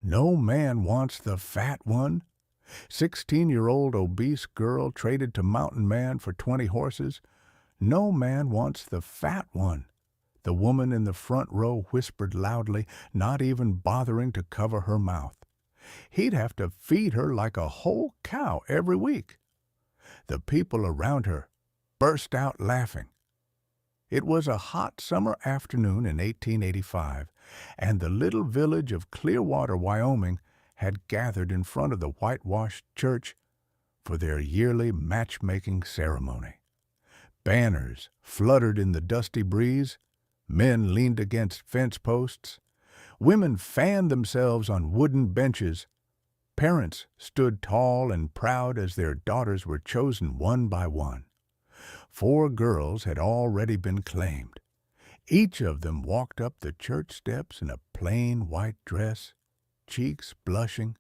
No man wants the fat one. 16-year-old obese girl traded to mountain man for 20 horses. No man wants the fat one. The woman in the front row whispered loudly, not even bothering to cover her mouth. He'd have to feed her like a whole cow every week. The people around her burst out laughing. It was a hot summer afternoon in 1885, and the little village of Clearwater, Wyoming, had gathered in front of the whitewashed church for their yearly matchmaking ceremony. Banners fluttered in the dusty breeze. Men leaned against fence posts. Women fanned themselves on wooden benches. Parents stood tall and proud as their daughters were chosen one by one. 4 girls had already been claimed. Each of them walked up the church steps in a plain white dress, cheeks blushing,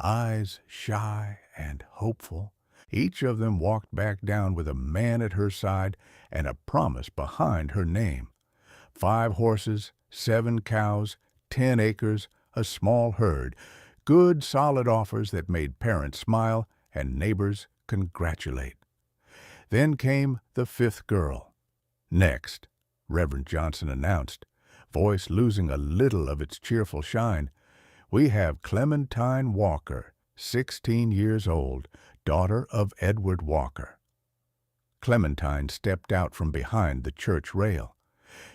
eyes shy and hopeful. Each of them walked back down with a man at her side and a promise behind her name. 5 horses, 7 cows, 10 acres, a small herd. Good, solid offers that made parents smile and neighbors congratulate. Then came the 5th girl. Next, Reverend Johnson announced, voice losing a little of its cheerful shine, we have Clementine Walker, 16 years old, daughter of Edward Walker. Clementine stepped out from behind the church rail.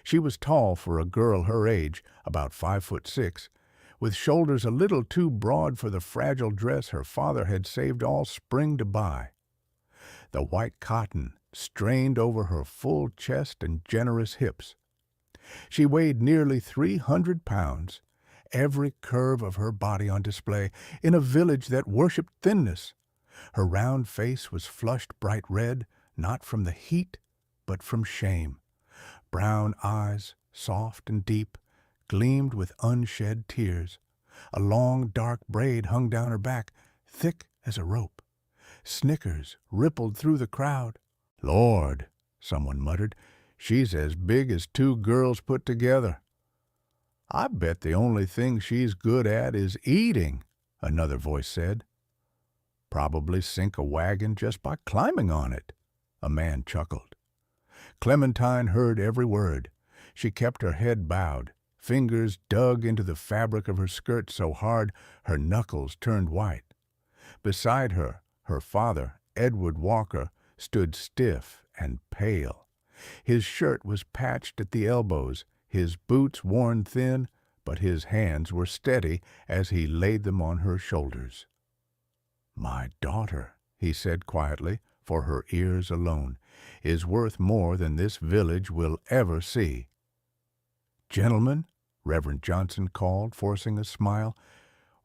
She was tall for a girl her age, about 5'6", with shoulders a little too broad for the fragile dress her father had saved all spring to buy. The white cotton strained over her full chest and generous hips. She weighed nearly 300 pounds, every curve of her body on display in a village that worshipped thinness. Her round face was flushed bright red, not from the heat, but from shame. Brown eyes, soft and deep, gleamed with unshed tears. A long, dark braid hung down her back, thick as a rope. Snickers rippled through the crowd. "Lord," someone muttered, "she's as big as 2 girls put together." "I bet the only thing she's good at is eating," another voice said. "Probably sink a wagon just by climbing on it," a man chuckled. Clementine heard every word. She kept her head bowed. Fingers dug into the fabric of her skirt so hard her knuckles turned white. Beside her, her father, Edward Walker, stood stiff and pale. His shirt was patched at the elbows, his boots worn thin, but his hands were steady as he laid them on her shoulders. "My daughter," he said quietly, for her ears alone, "is worth more than this village will ever see." "Gentlemen," Reverend Johnson called, forcing a smile,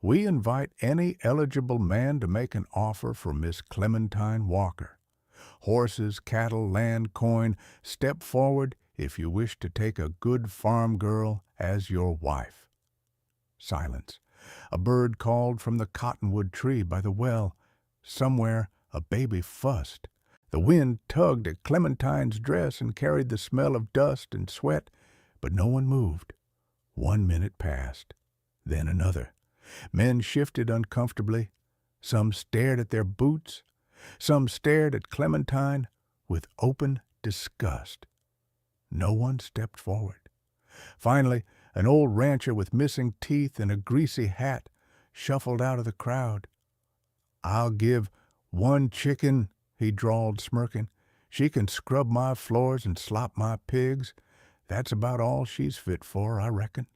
"we invite any eligible man to make an offer for Miss Clementine Walker. Horses, cattle, land, coin, step forward if you wish to take a good farm girl as your wife." Silence. A bird called from the cottonwood tree by the well. Somewhere a baby fussed. The wind tugged at Clementine's dress and carried the smell of dust and sweat, but no one moved. 1 minute passed, then another. Men shifted uncomfortably. Some stared at their boots. Some stared at Clementine with open disgust. No one stepped forward. Finally, an old rancher with missing teeth and a greasy hat shuffled out of the crowd. "I'll give 1 chicken," he drawled, smirking. "She can scrub my floors and slop my pigs. That's about all she's fit for, I reckon."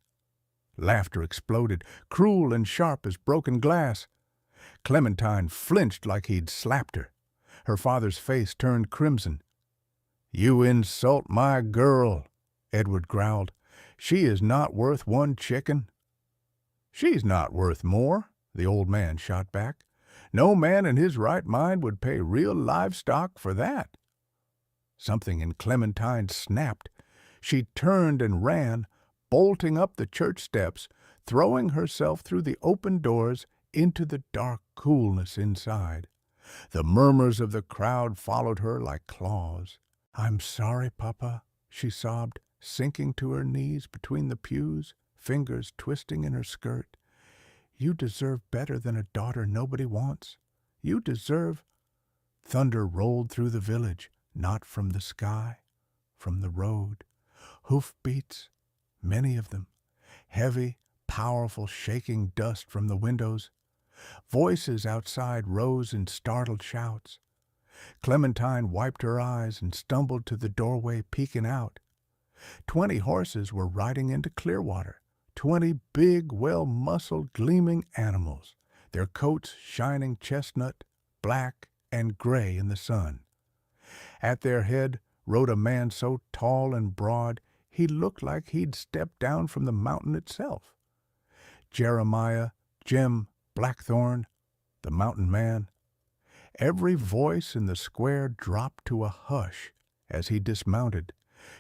Laughter exploded, cruel and sharp as broken glass. Clementine flinched like he'd slapped her. Her father's face turned crimson. "You insult my girl," Edward growled. "She is not worth 1 chicken." "She's not worth more," the old man shot back. "No man in his right mind would pay real livestock for that." Something in Clementine snapped. She turned and ran, bolting up the church steps, throwing herself through the open doors into the dark coolness inside. The murmurs of the crowd followed her like claws. "I'm sorry, Papa," she sobbed, sinking to her knees between the pews, fingers twisting in her skirt. You deserve better than a daughter nobody wants. You deserve—" Thunder rolled through the village, not from the sky, from the road. Hoofbeats, many of them, heavy, powerful, shaking dust from the windows. Voices outside rose in startled shouts. Clementine wiped her eyes and stumbled to the doorway, peeking out. 20 horses were riding into Clearwater. 20 big, well-muscled, gleaming animals, their coats shining chestnut, black, and gray in the sun. At their head rode a man so tall and broad he looked like he'd stepped down from the mountain itself. Jeremiah Jim Blackthorn, the mountain man. Every voice in the square dropped to a hush as he dismounted,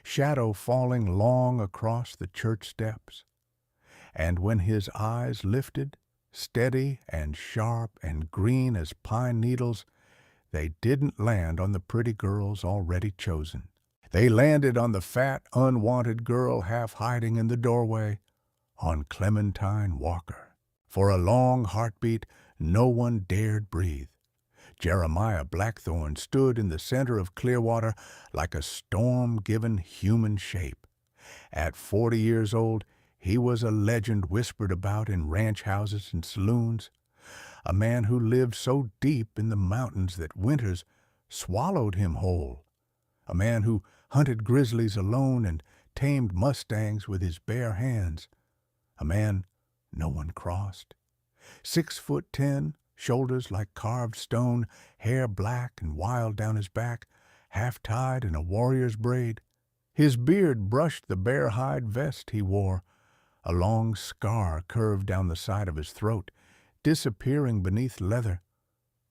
shadow falling long across the church steps. And when his eyes lifted, steady and sharp and green as pine needles, they didn't land on the pretty girls already chosen. They landed on the fat, unwanted girl half hiding in the doorway, on Clementine Walker. For a long heartbeat, no one dared breathe. Jeremiah Blackthorn stood in the center of Clearwater like a storm given human shape. At 40 years old, he was a legend whispered about in ranch houses and saloons, a man who lived so deep in the mountains that winters swallowed him whole, a man who hunted grizzlies alone and tamed mustangs with his bare hands, a man no one crossed. 6'10", shoulders like carved stone, hair black and wild down his back, half tied in a warrior's braid. His beard brushed the bare hide vest he wore. A long scar curved down the side of his throat, disappearing beneath leather.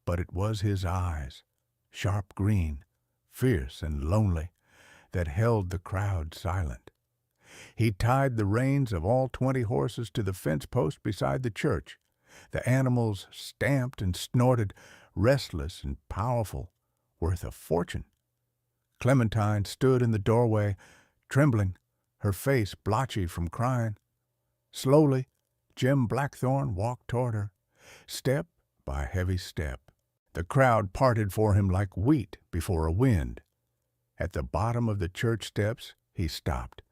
But it was his eyes, sharp green, fierce and lonely, that held the crowd silent. He tied the reins of all 20 horses to the fence post beside the church. The animals stamped and snorted, restless and powerful, worth a fortune. Clementine stood in the doorway, trembling, her face blotchy from crying. Slowly, Jim Blackthorn walked toward her, step by heavy step. The crowd parted for him like wheat before a wind. At the bottom of the church steps, he stopped.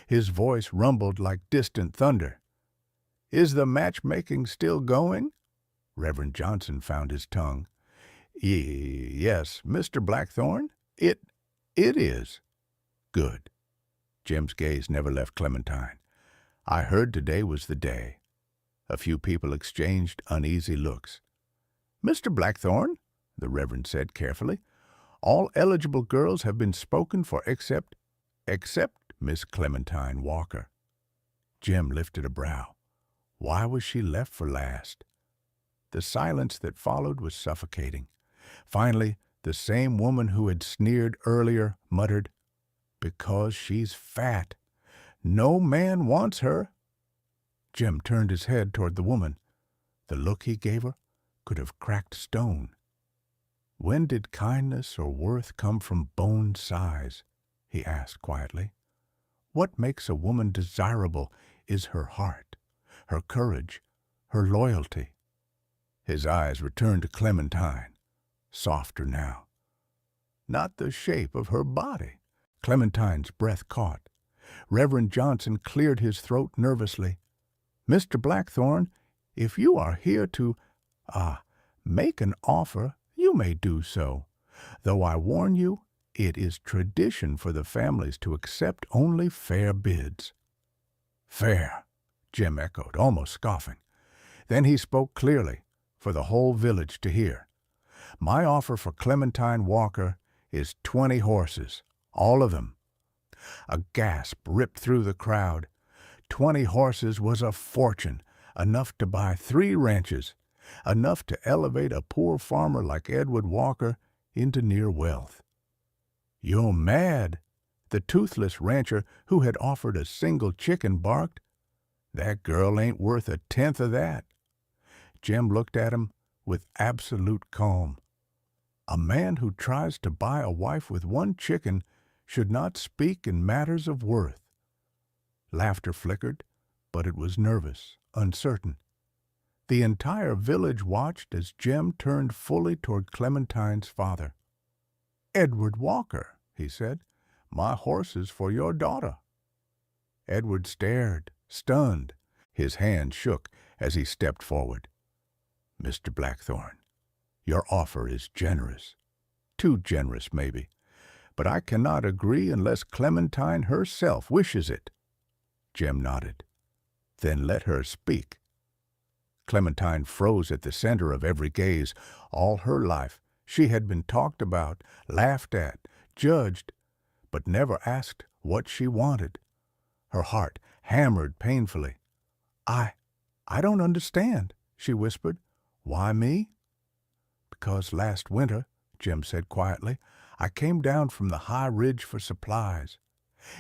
His voice rumbled like distant thunder. "Is the matchmaking still going?" Reverend Johnson found his tongue. Yes, Mr. Blackthorn, it is." "Good." Jim's gaze never left Clementine. "I heard today was the day." A few people exchanged uneasy looks. "Mr. Blackthorn," the Reverend said carefully, "all eligible girls have been spoken for except Miss Clementine Walker." Jim lifted a brow. Why was she left for last? The silence that followed was suffocating. Finally, the same woman who had sneered earlier muttered, "Because she's fat. No man wants her." Jim turned his head toward the woman. The look he gave her could have cracked stone. "When did kindness or worth come from bone size?" he asked quietly. "What makes a woman desirable is her heart, her courage, her loyalty." His eyes returned to Clementine, softer now. "Not the shape of her body." Clementine's breath caught. Reverend Johnson cleared his throat nervously. "Mr. Blackthorn, if you are here to make an offer, you may do so. Though I warn you, it is tradition for the families to accept only fair bids." "Fair," Jim echoed, almost scoffing. Then he spoke clearly, for the whole village to hear. "My offer for Clementine Walker is 20 horses, all of them." A gasp ripped through the crowd. 20 horses was a fortune, enough to buy 3 ranches, enough to elevate a poor farmer like Edward Walker into near wealth. "You're mad," the toothless rancher who had offered a single chicken barked. "That girl ain't worth a tenth of that." Jim looked at him with absolute calm. "A man who tries to buy a wife with 1 chicken should not speak in matters of worth." Laughter flickered, but it was nervous, uncertain. The entire village watched as Jim turned fully toward Clementine's father. "Edward Walker," he said, "my horses for your daughter." Edward stared, stunned. His hand shook as he stepped forward. "Mr. Blackthorne, your offer is generous. Too generous, maybe. But I cannot agree unless Clementine herself wishes it." Jim nodded. "Then let her speak." Clementine froze at the center of every gaze. All her life she had been talked about, laughed at, judged, but never asked what she wanted. Her heart hammered painfully. I don't understand," she whispered. "Why me?" "Because last winter," Jim said quietly, "I came down from the high ridge for supplies,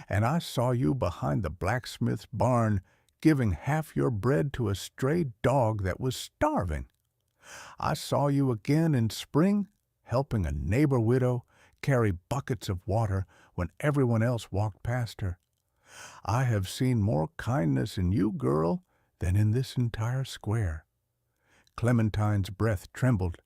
and I saw you behind the blacksmith's barn giving half your bread to a stray dog that was starving. I saw you again in spring, helping a neighbor widow carry buckets of water when everyone else walked past her. I have seen more kindness in you, girl, than in this entire square." Clementine's breath trembled.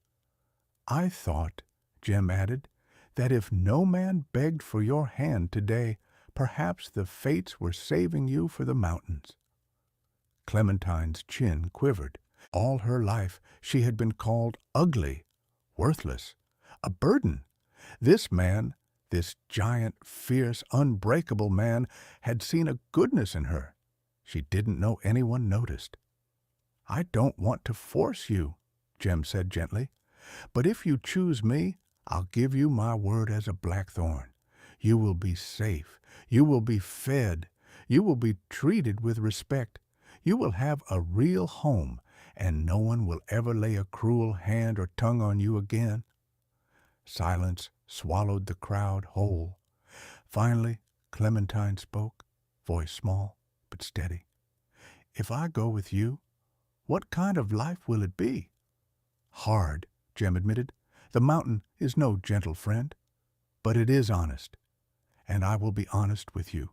"I thought," Jim added, "that if no man begged for your hand today, perhaps the fates were saving you for the mountains." Clementine's chin quivered. All her life she had been called ugly, worthless, a burden. This man, this giant, fierce, unbreakable man, had seen a goodness in her she didn't know anyone noticed. "I don't want to force you," Jim said gently, "but if you choose me, I'll give you my word as a Blackthorne. You will be safe. You will be fed. You will be treated with respect. You will have a real home, and no one will ever lay a cruel hand or tongue on you again." Silence swallowed the crowd whole. Finally, Clementine spoke, voice small but steady. "If I go with you, what kind of life will it be?" "Hard," Jim admitted. "The mountain is no gentle friend, but it is honest, and I will be honest with you.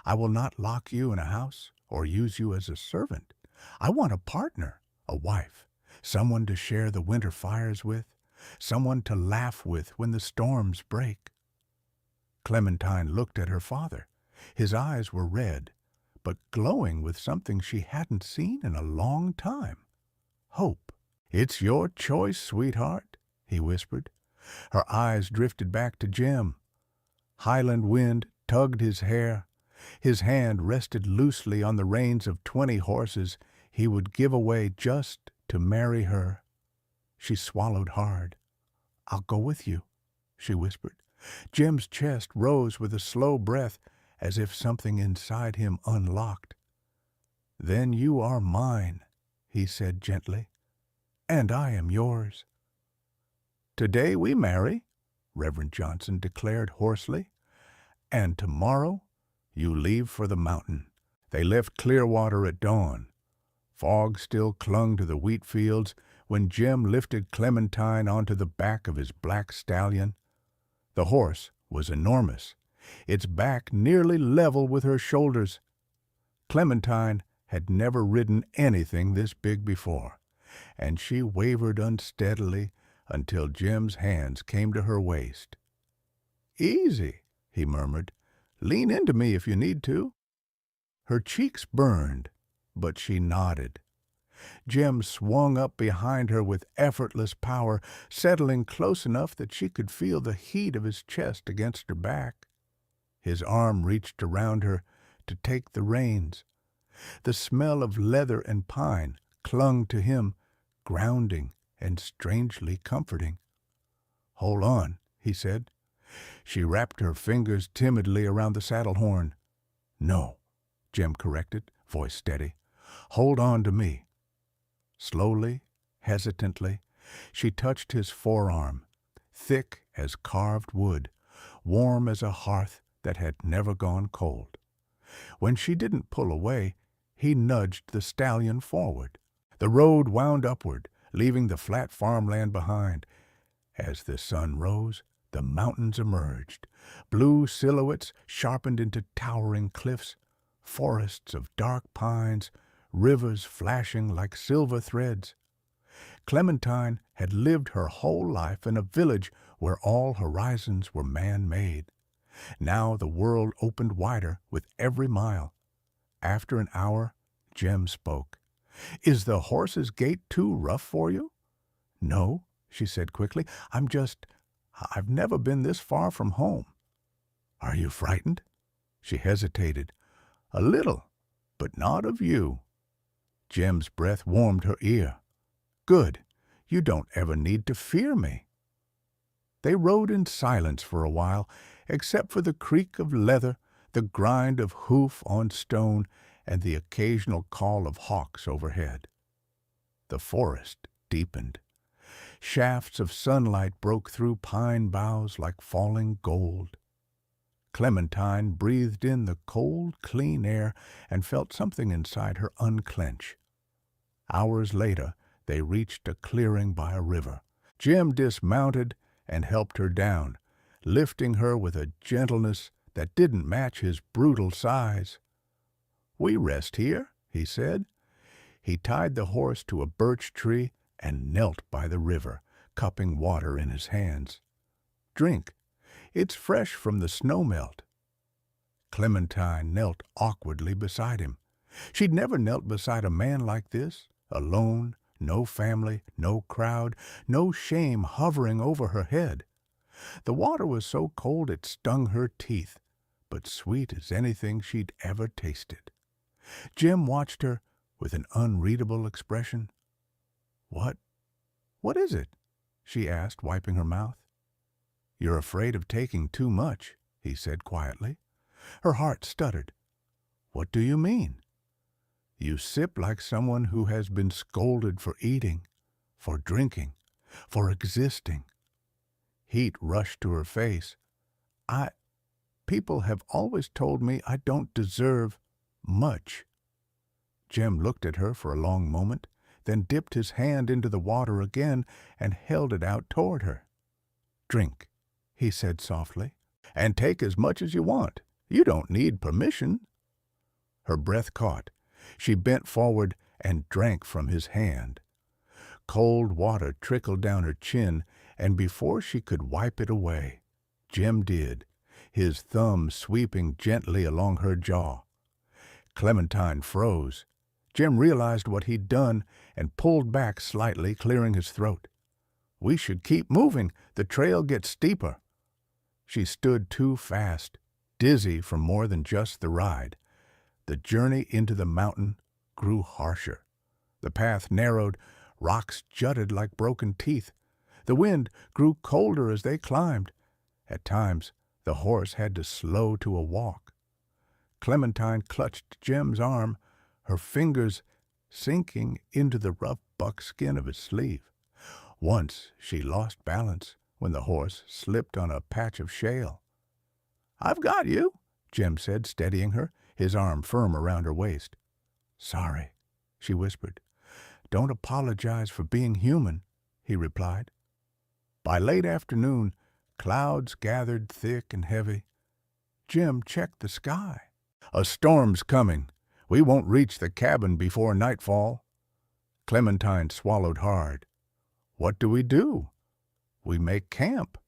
I will not lock you in a house or use you as a servant. I want a partner, a wife, someone to share the winter fires with, someone to laugh with when the storms break." Clementine looked at her father. His eyes were red, but glowing with something she hadn't seen in a long time. Hope. "It's your choice, sweetheart," he whispered. Her eyes drifted back to Jim. Highland wind tugged his hair. His hand rested loosely on the reins of 20 horses he would give away just to marry her. She swallowed hard. "I'll go with you," she whispered. Jim's chest rose with a slow breath, as if something inside him unlocked. "Then you are mine," he said gently, "and I am yours." "Today we marry," Reverend Johnson declared hoarsely, "and tomorrow you leave for the mountain." They left Clearwater at dawn. Fog still clung to the wheat fields when Jim lifted Clementine onto the back of his black stallion. The horse was enormous, its back nearly level with her shoulders. Clementine had never ridden anything this big before, and she wavered unsteadily until Jim's hands came to her waist. "Easy," he murmured. "Lean into me if you need to." Her cheeks burned, but she nodded. Jim swung up behind her with effortless power, settling close enough that she could feel the heat of his chest against her back. His arm reached around her to take the reins. The smell of leather and pine clung to him, grounding and strangely comforting. "Hold on," he said. She wrapped her fingers timidly around the saddle horn. "No," Jim corrected, voice steady. "Hold on to me." Slowly, hesitantly, she touched his forearm, thick as carved wood, warm as a hearth that had never gone cold. When she didn't pull away, he nudged the stallion forward. The road wound upward, leaving the flat farmland behind. As the sun rose, the mountains emerged, blue silhouettes sharpened into towering cliffs, forests of dark pines, rivers flashing like silver threads. Clementine had lived her whole life in a village where all horizons were man-made. Now the world opened wider with every mile. After an hour, Jem spoke. "Is the horse's gait too rough for you?" "No," she said quickly. I've never been this far from home." "Are you frightened?" She hesitated. "A little, but not of you." Jem's breath warmed her ear. "Good. You don't ever need to fear me." They rode in silence for a while, except for the creak of leather, the grind of hoof on stone, and the occasional call of hawks overhead. The forest deepened. Shafts of sunlight broke through pine boughs like falling gold. Clementine breathed in the cold, clean air and felt something inside her unclench. Hours later, they reached a clearing by a river. Jem dismounted and helped her down, lifting her with a gentleness that didn't match his brutal size. "We rest here," he said. He tied the horse to a birch tree and knelt by the river, cupping water in his hands. "Drink. It's fresh from the snowmelt." Clementine knelt awkwardly beside him. She'd never knelt beside a man like this, alone, no family, no crowd, no shame hovering over her head. The water was so cold it stung her teeth, but sweet as anything she'd ever tasted. Jem watched her with an unreadable expression. What is it?" she asked, wiping her mouth. "You're afraid of taking too much," he said quietly. Her heart stuttered. "What do you mean?" "You sip like someone who has been scolded for eating, for drinking, for existing." Heat rushed to her face. People have always told me I don't deserve much." Jem looked at her for a long moment, then dipped his hand into the water again and held it out toward her. "Drink," he said softly, "and take as much as you want. You don't need permission." Her breath caught. She bent forward and drank from his hand. Cold water trickled down her chin, and before she could wipe it away, Jem did, his thumb sweeping gently along her jaw. Clementine froze. Jem realized what he'd done and pulled back slightly, clearing his throat. "We should keep moving. The trail gets steeper." She stood too fast, dizzy from more than just the ride. The journey into the mountain grew harsher. The path narrowed, rocks jutted like broken teeth. The wind grew colder as they climbed. At times, the horse had to slow to a walk. Clementine clutched Jem's arm, her fingers sinking into the rough buckskin of his sleeve. Once she lost balance when the horse slipped on a patch of shale. "I've got you," Jem said, steadying her, his arm firm around her waist. "Sorry," she whispered. "Don't apologize for being human," he replied. By late afternoon, clouds gathered thick and heavy. Jem checked the sky. "A storm's coming. We won't reach the cabin before nightfall." Clementine swallowed hard. "What do? "We make camp."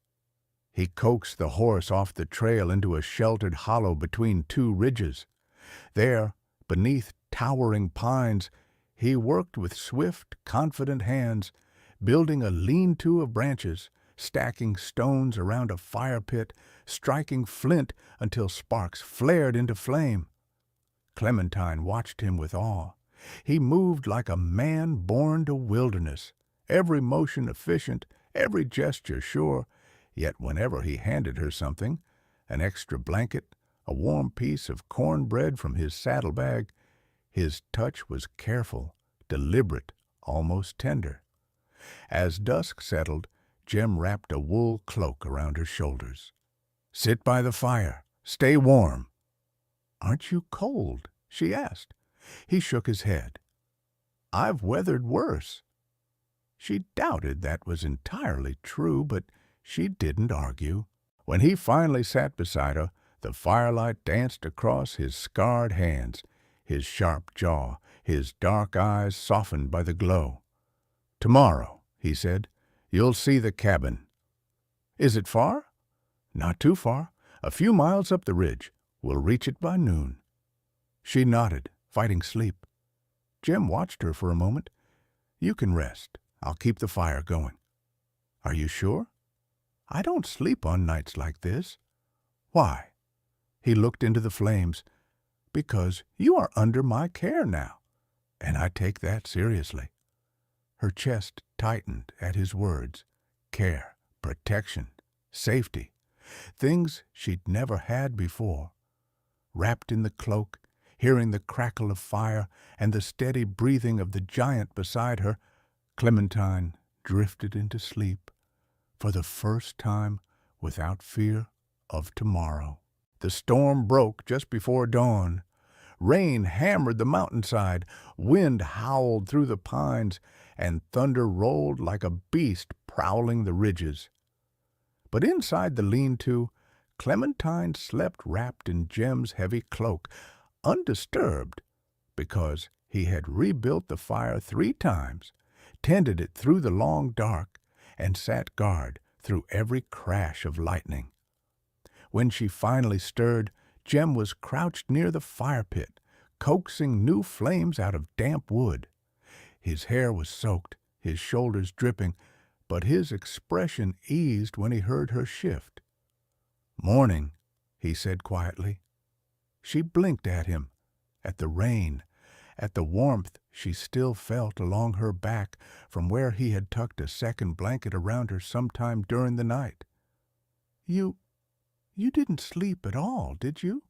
He coaxed the horse off the trail into a sheltered hollow between two ridges. There, beneath towering pines, he worked with swift, confident hands, building a lean-to of branches, stacking stones around a fire pit, striking flint until sparks flared into flame. Clementine watched him with awe. He moved like a man born to wilderness, every motion efficient, every gesture sure, yet whenever he handed her something, an extra blanket, a warm piece of cornbread from his saddlebag, his touch was careful, deliberate, almost tender. As dusk settled, Jem wrapped a wool cloak around her shoulders. "Sit by the fire. Stay warm." "Aren't you cold?" she asked. He shook his head. "I've weathered worse." She doubted that was entirely true, but she didn't argue. When he finally sat beside her, the firelight danced across his scarred hands, his sharp jaw, his dark eyes softened by the glow. "Tomorrow," he said, "you'll see the cabin." "Is it far?" "Not too far. A few miles up the ridge. We'll reach it by noon." She nodded, fighting sleep. Jim watched her for a moment. "You can rest. I'll keep the fire going." "Are you sure?" "I don't sleep on nights like this." "Why?" He looked into the flames. "Because you are under my care now, and I take that seriously." Her chest tightened at his words. Care, protection, safety. Things she'd never had before. Wrapped in the cloak, hearing the crackle of fire and the steady breathing of the giant beside her, Clementine drifted into sleep, for the first time without fear of tomorrow. The storm broke just before dawn. Rain hammered the mountainside, wind howled through the pines, and thunder rolled like a beast prowling the ridges. But inside the lean-to, Clementine slept wrapped in Jem's heavy cloak, undisturbed, because he had rebuilt the fire 3 times, tended it through the long dark, and sat guard through every crash of lightning. When she finally stirred, Jem was crouched near the fire pit, coaxing new flames out of damp wood. His hair was soaked, his shoulders dripping, but his expression eased when he heard her shift. "Morning," he said quietly. She blinked at him, at the rain, at the warmth she still felt along her back from where he had tucked a second blanket around her sometime during the night. You didn't sleep at all, did you?"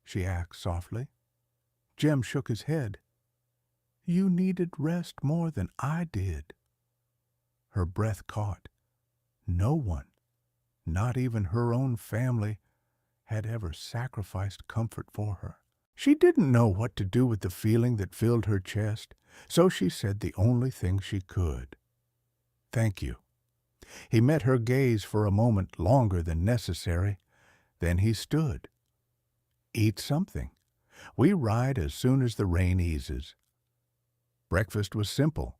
she asked softly. Jem shook his head. "You needed rest more than I did." Her breath caught. No one, not even her own family, had ever sacrificed comfort for her. She didn't know what to do with the feeling that filled her chest, so she said the only thing she could. "Thank you." He met her gaze for a moment longer than necessary. Then he stood. "Eat something. We ride as soon as the rain eases." Breakfast was simple.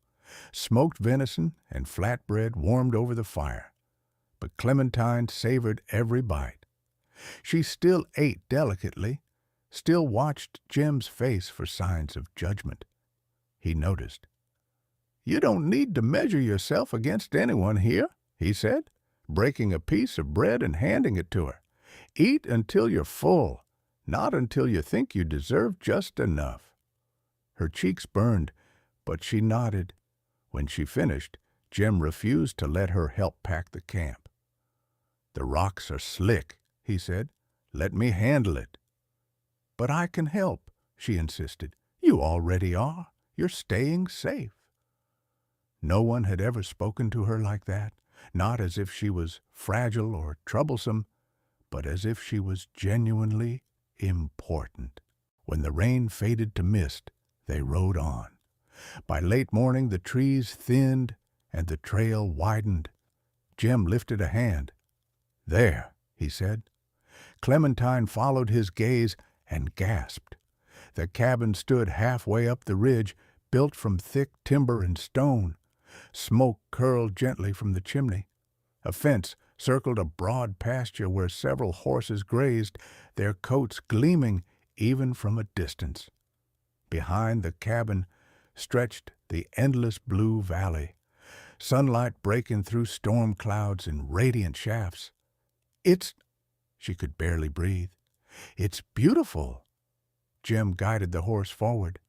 Smoked venison and flatbread warmed over the fire. But Clementine savored every bite. She still ate delicately, still watched Jem's face for signs of judgment. He noticed. "You don't need to measure yourself against anyone here," he said, breaking a piece of bread and handing it to her. "Eat until you're full, not until you think you deserve just enough." Her cheeks burned, but she nodded. When she finished, Jem refused to let her help pack the camp. "The rocks are slick," he said. "Let me handle it." "But I can help," she insisted. "You already are. You're staying safe." No one had ever spoken to her like that, not as if she was fragile or troublesome, but as if she was genuinely important. When the rain faded to mist, they rode on. By late morning the trees thinned and the trail widened. Jem lifted a hand. "There," he said. Clementine followed his gaze and gasped. The cabin stood halfway up the ridge, built from thick timber and stone. Smoke curled gently from the chimney. A fence circled a broad pasture where several horses grazed, their coats gleaming even from a distance. Behind the cabin stretched the endless blue valley, sunlight breaking through storm clouds in radiant shafts. She could barely breathe. "It's beautiful." Jem guided the horse forward.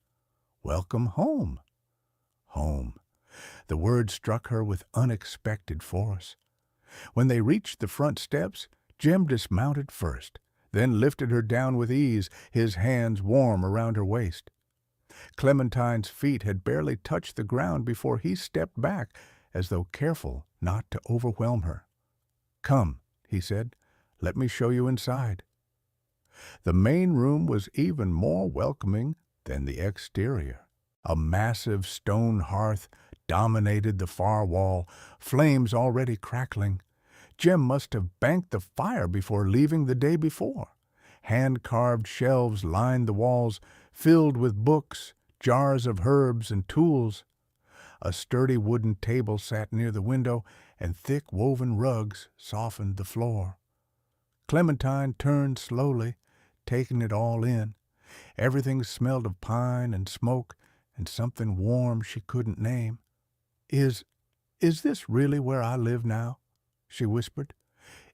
"Welcome home." Home. The word struck her with unexpected force. When they reached the front steps, Jem dismounted first, then lifted her down with ease, his hands warm around her waist. Clementine's feet had barely touched the ground before he stepped back, as though careful not to overwhelm her. "Come," he said, "let me show you inside." The main room was even more welcoming than the exterior. A massive stone hearth dominated the far wall, flames already crackling. Jem must have banked the fire before leaving the day before. Hand-carved shelves lined the walls, filled with books, jars of herbs and tools. A sturdy wooden table sat near the window, and thick woven rugs softened the floor. Clementine turned slowly, taking it all in. Everything smelled of pine and smoke and something warm she couldn't name. Is this really where I live now?" she whispered.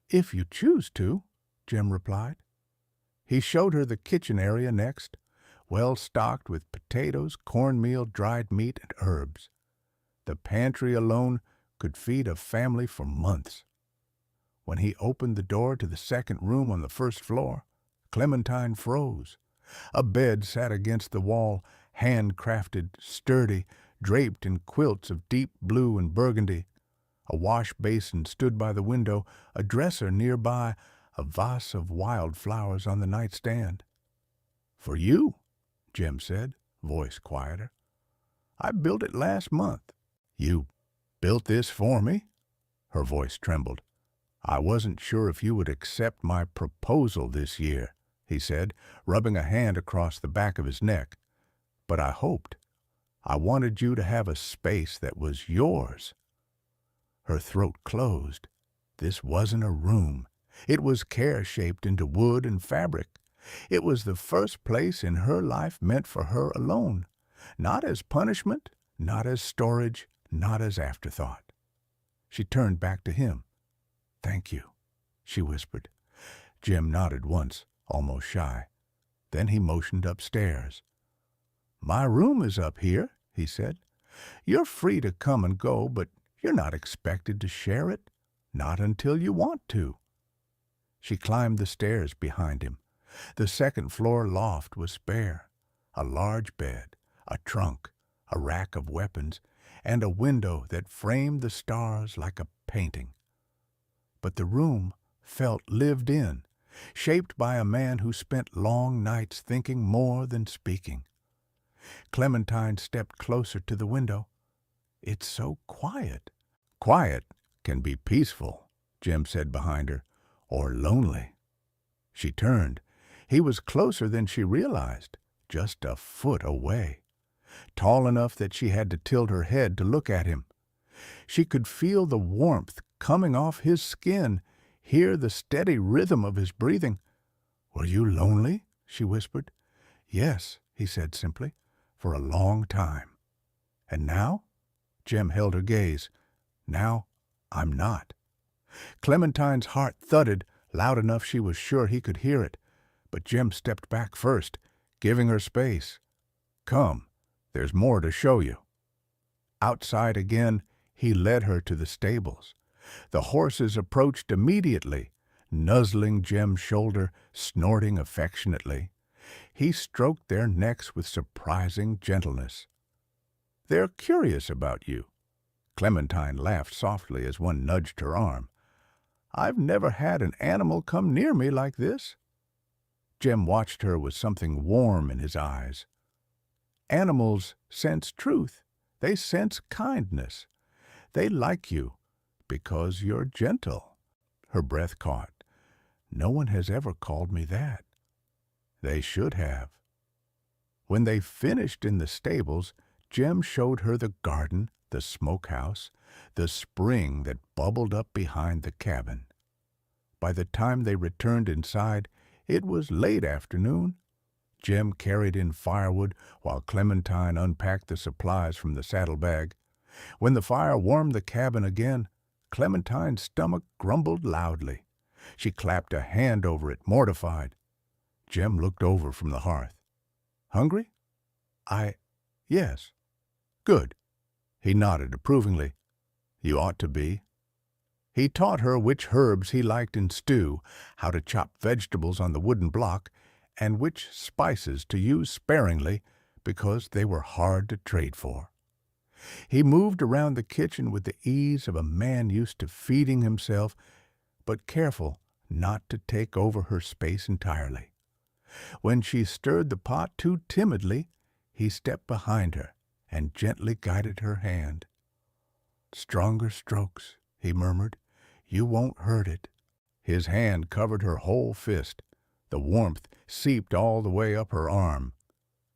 "If you choose to," Jim replied. He showed her the kitchen area next, well stocked with potatoes, cornmeal, dried meat, and herbs. The pantry alone could feed a family for months. When he opened the door to the second room on the first floor, Clementine froze. A bed sat against the wall, handcrafted, sturdy, draped in quilts of deep blue and burgundy. A wash basin stood by the window, a dresser nearby, a vase of wildflowers on the nightstand. "For you," Jim said, voice quieter. "I built it last month." "You built this for me?" Her voice trembled. "I wasn't sure if you would accept my proposal this year," he said, rubbing a hand across the back of his neck. "But I hoped. I wanted you to have a space that was yours." Her throat closed. This wasn't a room. It was care-shaped into wood and fabric. It was the first place in her life meant for her alone. Not as punishment, not as storage, not as afterthought. She turned back to him. "Thank you," she whispered. Jim nodded once, almost shy. Then he motioned upstairs. "My room is up here," he said. "You're free to come and go, but you're not expected to share it. Not until you want to." She climbed the stairs behind him. The second-floor loft was spare. A large bed, a trunk, a rack of weapons, and a window that framed the stars like a painting. But the room felt lived in, shaped by a man who spent long nights thinking more than speaking. Clementine stepped closer to the window. "It's so quiet." "Quiet can be peaceful," Jim said behind her, "or lonely." She turned. He was closer than she realized, just a foot away. Tall enough that she had to tilt her head to look at him. She could feel the warmth coming off his skin, hear the steady rhythm of his breathing. "Were you lonely?" she whispered. "Yes," he said simply, "for a long time." "And now?" Jim held her gaze. "Now, I'm not." Clementine's heart thudded, loud enough she was sure he could hear it. But Jim stepped back first, giving her space. "Come, there's more to show you." Outside again, he led her to the stables. The horses approached immediately, nuzzling Jim's shoulder, snorting affectionately. He stroked their necks with surprising gentleness. "They're curious about you." Clementine laughed softly as one nudged her arm. "I've never had an animal come near me like this." Jim watched her with something warm in his eyes. "Animals sense truth. They sense kindness. They like you because you're gentle." Her breath caught. "No one has ever called me that." They should have. When they finished in the stables, Jim showed her the garden, the smokehouse, the spring that bubbled up behind the cabin. By the time they returned inside, it was late afternoon. Jim carried in firewood while Clementine unpacked the supplies from the saddlebag. When the fire warmed the cabin again, Clementine's stomach grumbled loudly. She clapped a hand over it, mortified. Jim looked over from the hearth. "Hungry?" Yes." "Good." He nodded approvingly. "You ought to be." He taught her which herbs he liked in stew, how to chop vegetables on the wooden block, and which spices to use sparingly because they were hard to trade for. He moved around the kitchen with the ease of a man used to feeding himself, but careful not to take over her space entirely. When she stirred the pot too timidly, he stepped behind her and gently guided her hand. "Stronger strokes," he murmured. "You won't hurt it." His hand covered her whole fist. The warmth seeped all the way up her arm.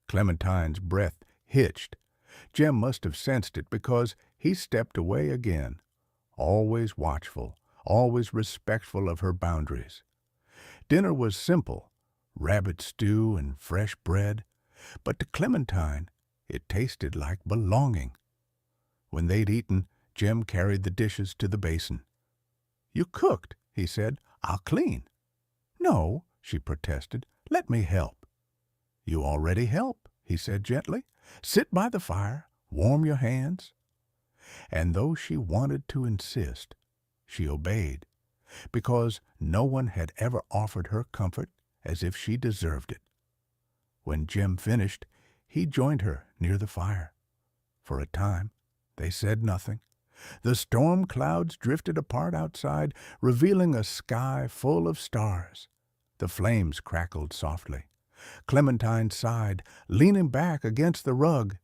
Clementine's breath hitched. Jim must have sensed it because he stepped away again, always watchful, always respectful of her boundaries. Dinner was simple, rabbit stew and fresh bread, but to Clementine it tasted like belonging. When they'd eaten, Jim carried the dishes to the basin. "You cooked," he said. "I'll clean." "No," she protested. "Let me help." "You already help," he said gently. "Sit by the fire, warm your hands." And though she wanted to insist, she obeyed, because no one had ever offered her comfort as if she deserved it. When Jim finished, he joined her near the fire. For a time, they said nothing. The storm clouds drifted apart outside, revealing a sky full of stars. The flames crackled softly. Clementine sighed, leaning back against the rug.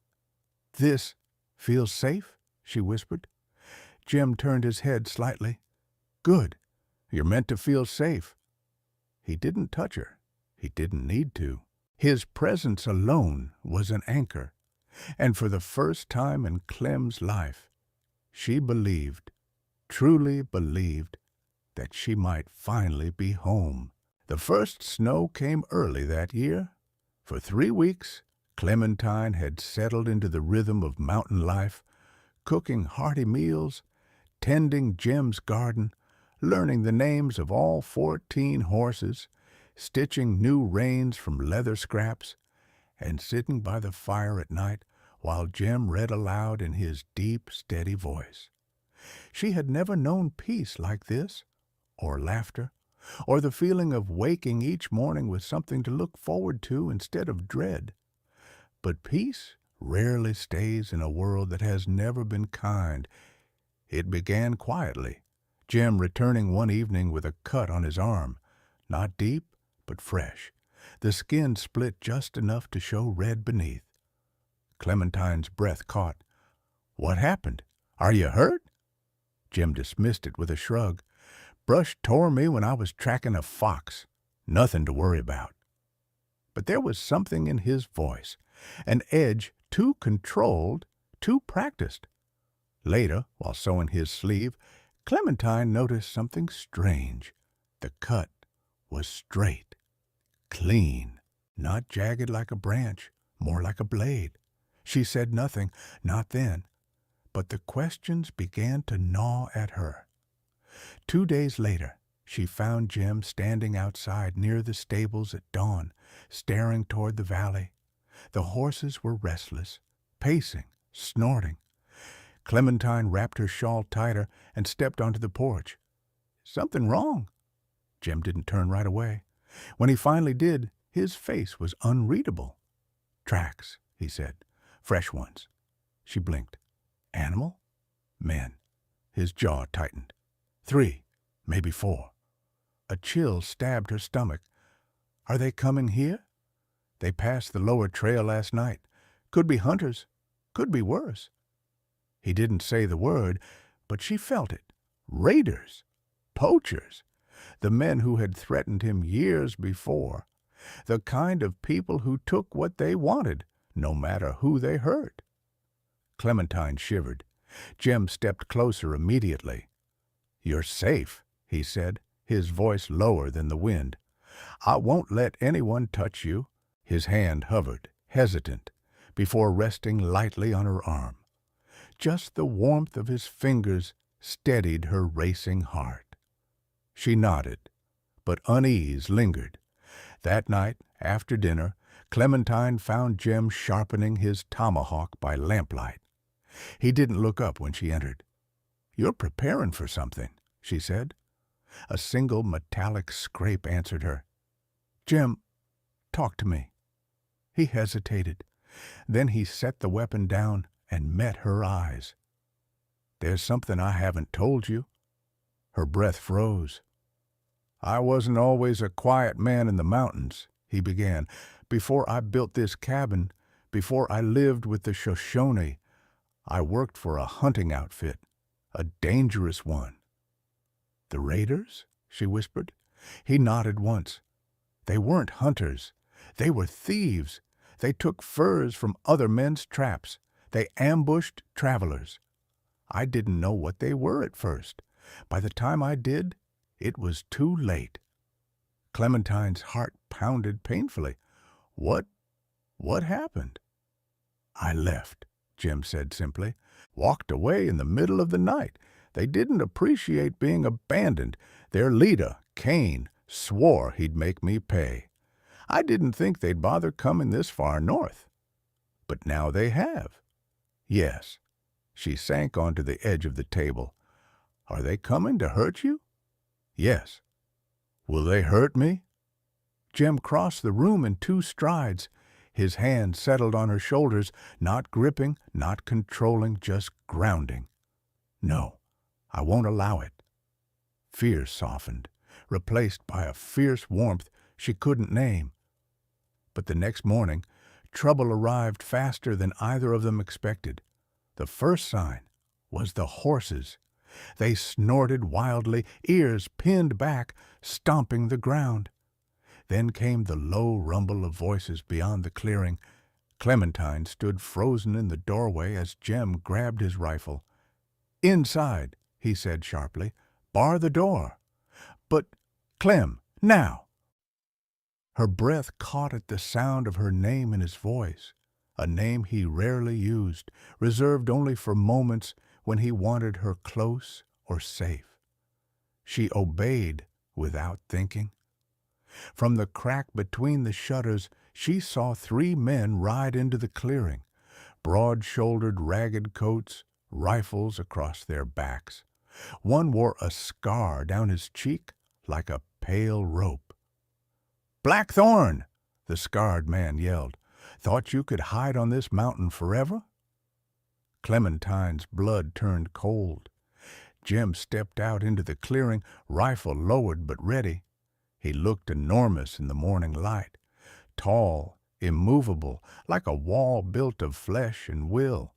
"This feels safe?" she whispered. Jim turned his head slightly. "Good. You're meant to feel safe." He didn't touch her. He didn't need to. His presence alone was an anchor, and for the first time in Clem's life, she believed, truly believed, that she might finally be home. The first snow came early that year. For 3 weeks, Clementine had settled into the rhythm of mountain life, cooking hearty meals, tending Jim's garden, learning the names of all 14 horses, stitching new reins from leather scraps, and sitting by the fire at night while Jim read aloud in his deep, steady voice. She had never known peace like this, or laughter, or the feeling of waking each morning with something to look forward to instead of dread. But peace rarely stays in a world that has never been kind. It began quietly, Jim returning one evening with a cut on his arm, not deep, but fresh, the skin split just enough to show red beneath. Clementine's breath caught. "What happened? Are you hurt?" Jim dismissed it with a shrug. "Brush tore me when I was tracking a fox. Nothing to worry about." But there was something in his voice, an edge too controlled, too practiced. Later, while sewing his sleeve, Clementine noticed something strange. The cut was straight, clean, not jagged like a branch, more like a blade. She said nothing, not then, but the questions began to gnaw at her. 2 days later, she found Jim standing outside near the stables at dawn, staring toward the valley. The horses were restless, pacing, snorting. Clementine wrapped her shawl tighter and stepped onto the porch. "Something wrong?" Jim didn't turn right away. When he finally did, his face was unreadable. "Tracks," he said. "Fresh ones." She blinked. "Animal?" "Men." His jaw tightened. 3, maybe 4. A chill stabbed her stomach. "Are they coming here?" "They passed the lower trail last night. Could be hunters. Could be worse." He didn't say the word, but she felt it. Raiders. Poachers. The men who had threatened him years before. The kind of people who took what they wanted, no matter who they hurt. Clementine shivered. Jim stepped closer immediately. "You're safe," he said, his voice lower than the wind. "I won't let anyone touch you." His hand hovered, hesitant, before resting lightly on her arm. Just the warmth of his fingers steadied her racing heart. She nodded, but unease lingered. That night, after dinner, Clementine found Jim sharpening his tomahawk by lamplight. He didn't look up when she entered. "You're preparing for something," she said. A single metallic scrape answered her. "Jim, talk to me." He hesitated. Then he set the weapon down and met her eyes. "There's something I haven't told you." Her breath froze. "I wasn't always a quiet man in the mountains," he began. "Before I built this cabin, before I lived with the Shoshone, I worked for a hunting outfit, a dangerous one." "The raiders?" she whispered. He nodded once. "They weren't hunters. They were thieves. They took furs from other men's traps. They ambushed travelers. I didn't know what they were at first. By the time I did, it was too late. Clementine's heart pounded painfully. What happened? I left, Jim said simply. Walked away in the middle of the night. They didn't appreciate being abandoned. Their leader, Cain, swore he'd make me pay. I didn't think they'd bother coming this far north. But now they have. Yes. She sank onto the edge of the table. Are they coming to hurt you? Yes. Will they hurt me? Jim crossed the room in 2 strides. His hand settled on her shoulders, not gripping, not controlling, just grounding. No, I won't allow it. Fear softened, replaced by a fierce warmth she couldn't name. But the next morning, trouble arrived faster than either of them expected. The first sign was the horses. They snorted wildly, ears pinned back, stomping the ground. Then came the low rumble of voices beyond the clearing. Clementine stood frozen in the doorway as Jem grabbed his rifle. "Inside," he said sharply. "Bar the door." "But, Clem, now!" Her breath caught at the sound of her name in his voice, a name he rarely used, reserved only for moments when he wanted her close or safe. She obeyed without thinking. From the crack between the shutters, she saw 3 men ride into the clearing, broad-shouldered ragged coats, rifles across their backs. One wore a scar down his cheek like a pale rope. "Blackthorn!" the scarred man yelled. "Thought you could hide on this mountain forever?" Clementine's blood turned cold. Jim stepped out into the clearing, rifle lowered but ready. He looked enormous in the morning light, tall, immovable, like a wall built of flesh and will.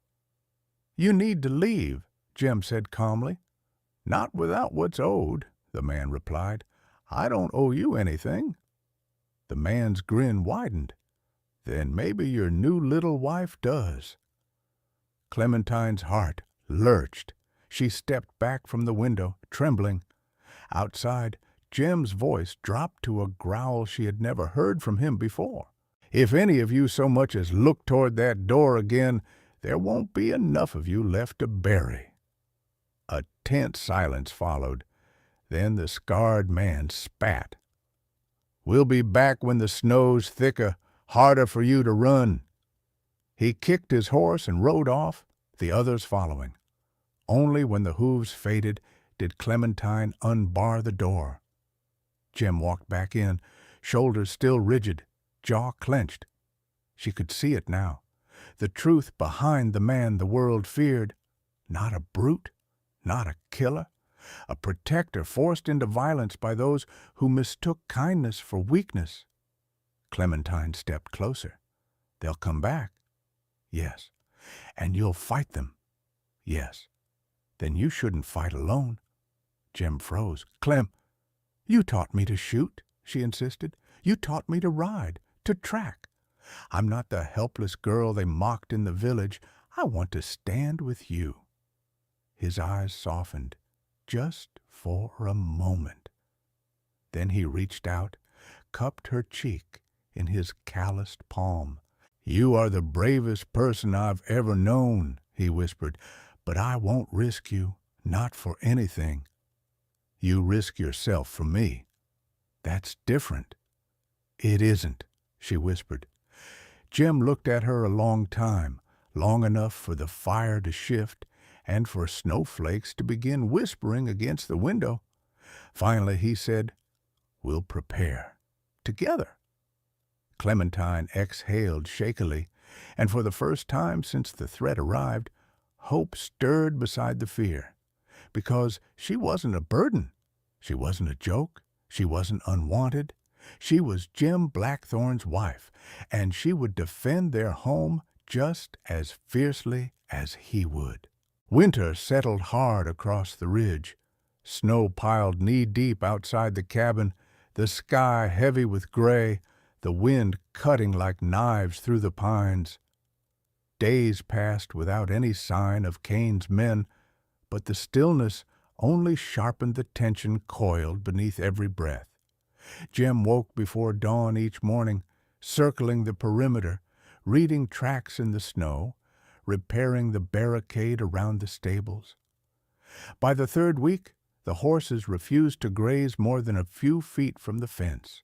"You need to leave," Jim said calmly. "Not without what's owed," the man replied. "I don't owe you anything." The man's grin widened. "Then maybe your new little wife does." Clementine's heart lurched. She stepped back from the window, trembling. Outside, Jim's voice dropped to a growl she had never heard from him before. "If any of you so much as look toward that door again, there won't be enough of you left to bury." A tense silence followed. Then the scarred man spat. "We'll be back when the snow's thicker, harder for you to run." He kicked his horse and rode off, the others following. Only when the hooves faded did Clementine unbar the door. Jim walked back in, shoulders still rigid, jaw clenched. She could see it now. The truth behind the man the world feared. Not a brute, not a killer, a protector forced into violence by those who mistook kindness for weakness. Clementine stepped closer. "They'll come back." "Yes." "And you'll fight them." "Yes." "Then you shouldn't fight alone." Jim froze. "Clem, you taught me to shoot," she insisted. "You taught me to ride, to track. I'm not the helpless girl they mocked in the village. I want to stand with you." His eyes softened, just for a moment. Then he reached out, cupped her cheek in his calloused palm. "You are the bravest person I've ever known," he whispered, "but I won't risk you, not for anything." "You risk yourself for me." "That's different." "It isn't," she whispered. Jim looked at her a long time, long enough for the fire to shift and for snowflakes to begin whispering against the window. Finally he said, "We'll prepare. Together." Clementine exhaled shakily, and for the first time since the threat arrived, hope stirred beside the fear. Because she wasn't a burden. She wasn't a joke. She wasn't unwanted. She was Jim Blackthorn's wife, and she would defend their home just as fiercely as he would. Winter settled hard across the ridge. Snow piled knee-deep outside the cabin, the sky heavy with gray, the wind cutting like knives through the pines. Days passed without any sign of Cain's men, but the stillness only sharpened the tension coiled beneath every breath. Jim woke before dawn each morning, circling the perimeter, reading tracks in the snow, repairing the barricade around the stables. By the third week, the horses refused to graze more than a few feet from the fence.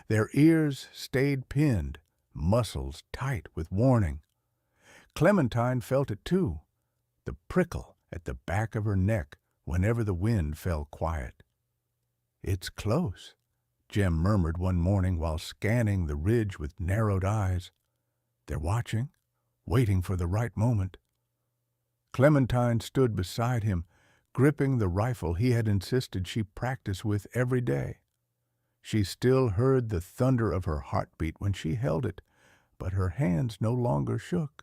Their ears stayed pinned, muscles tight with warning. Clementine felt it too, the prickle at the back of her neck whenever the wind fell quiet. "It's close," Jim murmured one morning while scanning the ridge with narrowed eyes. "They're watching, waiting for the right moment." Clementine stood beside him, gripping the rifle he had insisted she practice with every day. She still heard the thunder of her heartbeat when she held it, but her hands no longer shook.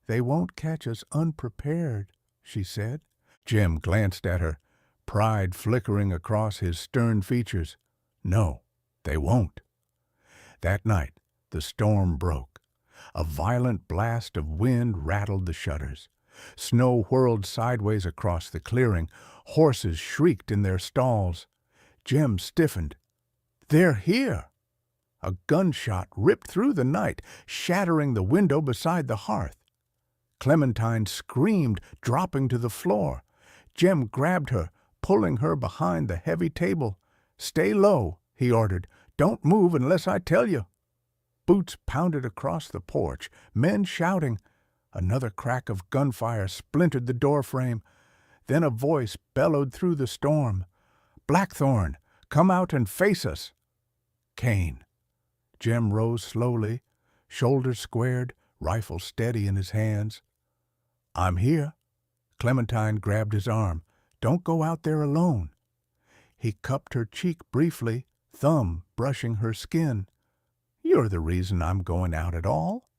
"They won't catch us unprepared," she said. Jim glanced at her, pride flickering across his stern features. "No, they won't." That night, the storm broke. A violent blast of wind rattled the shutters. Snow whirled sideways across the clearing. Horses shrieked in their stalls. Jim stiffened. "They're here!" A gunshot ripped through the night, shattering the window beside the hearth. Clementine screamed, dropping to the floor. Jim grabbed her, pulling her behind the heavy table. "Stay low," he ordered. "Don't move unless I tell you." Boots pounded across the porch, men shouting. Another crack of gunfire splintered the doorframe. Then a voice bellowed through the storm. "Blackthorn, come out and face us." Cain. Jim rose slowly, shoulders squared, rifle steady in his hands. "I'm here." Clementine grabbed his arm. "Don't go out there alone." He cupped her cheek briefly, thumb brushing her skin. "You're the reason I'm going out at all."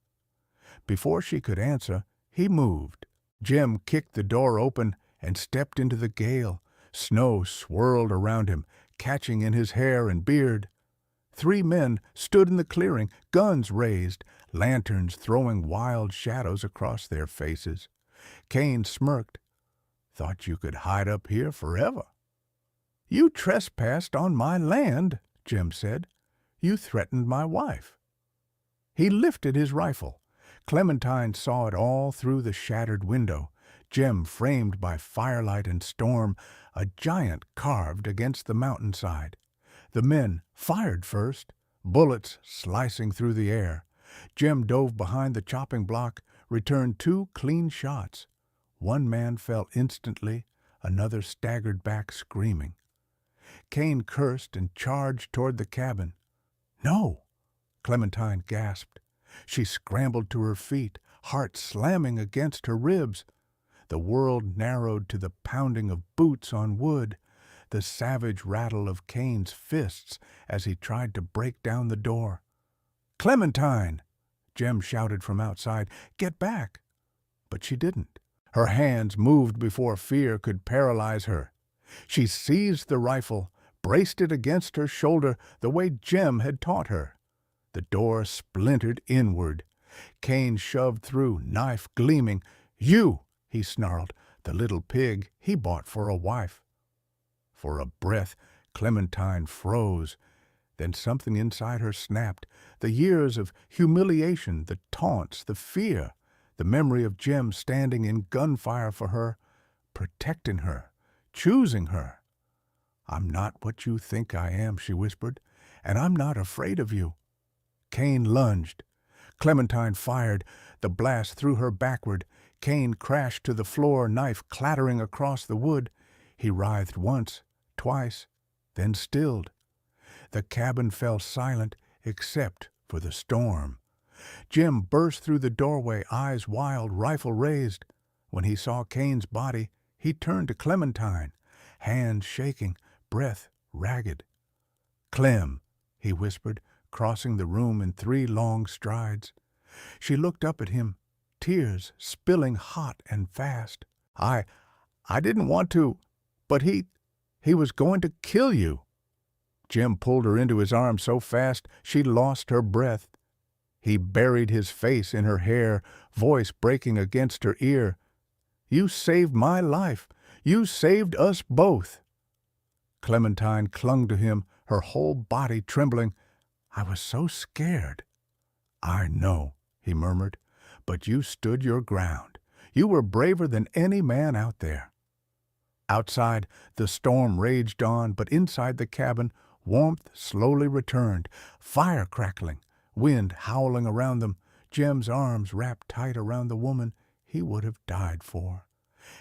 Before she could answer, he moved. Jim kicked the door open and stepped into the gale. Snow swirled around him, catching in his hair and beard. 3 men stood in the clearing, guns raised, lanterns throwing wild shadows across their faces. Cain smirked. "Thought you could hide up here forever." "You trespassed on my land," Jim said. "You threatened my wife." He lifted his rifle. Clementine saw it all through the shattered window. Jim framed by firelight and storm, a giant carved against the mountainside. The men fired first, bullets slicing through the air. Jim dove behind the chopping block, returned 2 clean shots. One man fell instantly, another staggered back screaming. Cain cursed and charged toward the cabin. "No!" Clementine gasped. She scrambled to her feet, heart slamming against her ribs. The world narrowed to the pounding of boots on wood, the savage rattle of Cain's fists as he tried to break down the door. "Clementine!" Jem shouted from outside. "Get back!" But she didn't. Her hands moved before fear could paralyze her. She seized the rifle, braced it against her shoulder the way Jem had taught her. The door splintered inward. Cain shoved through, knife gleaming. "You!" he snarled. "The little pig he bought for a wife." For a breath, Clementine froze. Then something inside her snapped. The years of humiliation, the taunts, the fear, the memory of Jem standing in gunfire for her, protecting her, choosing her. "I'm not what you think I am," she whispered, "and I'm not afraid of you." Cain lunged. Clementine fired. The blast threw her backward. Cain crashed to the floor, knife clattering across the wood. He writhed once, twice, then stilled. The cabin fell silent except for the storm. Jim burst through the doorway, eyes wild, rifle raised. When he saw Cain's body, he turned to Clementine, hands shaking, breath ragged. "Clem," he whispered, crossing the room in 3 long strides. She looked up at him, tears spilling hot and fast. I didn't want to, but he was going to kill you." Jim pulled her into his arms so fast she lost her breath. He buried his face in her hair, voice breaking against her ear. "You saved my life. You saved us both." Clementine clung to him, her whole body trembling. "I was so scared." "I know," he murmured, "but you stood your ground. You were braver than any man out there." Outside, the storm raged on, but inside the cabin, warmth slowly returned, fire crackling, wind howling around them, Jem's arms wrapped tight around the woman he would have died for.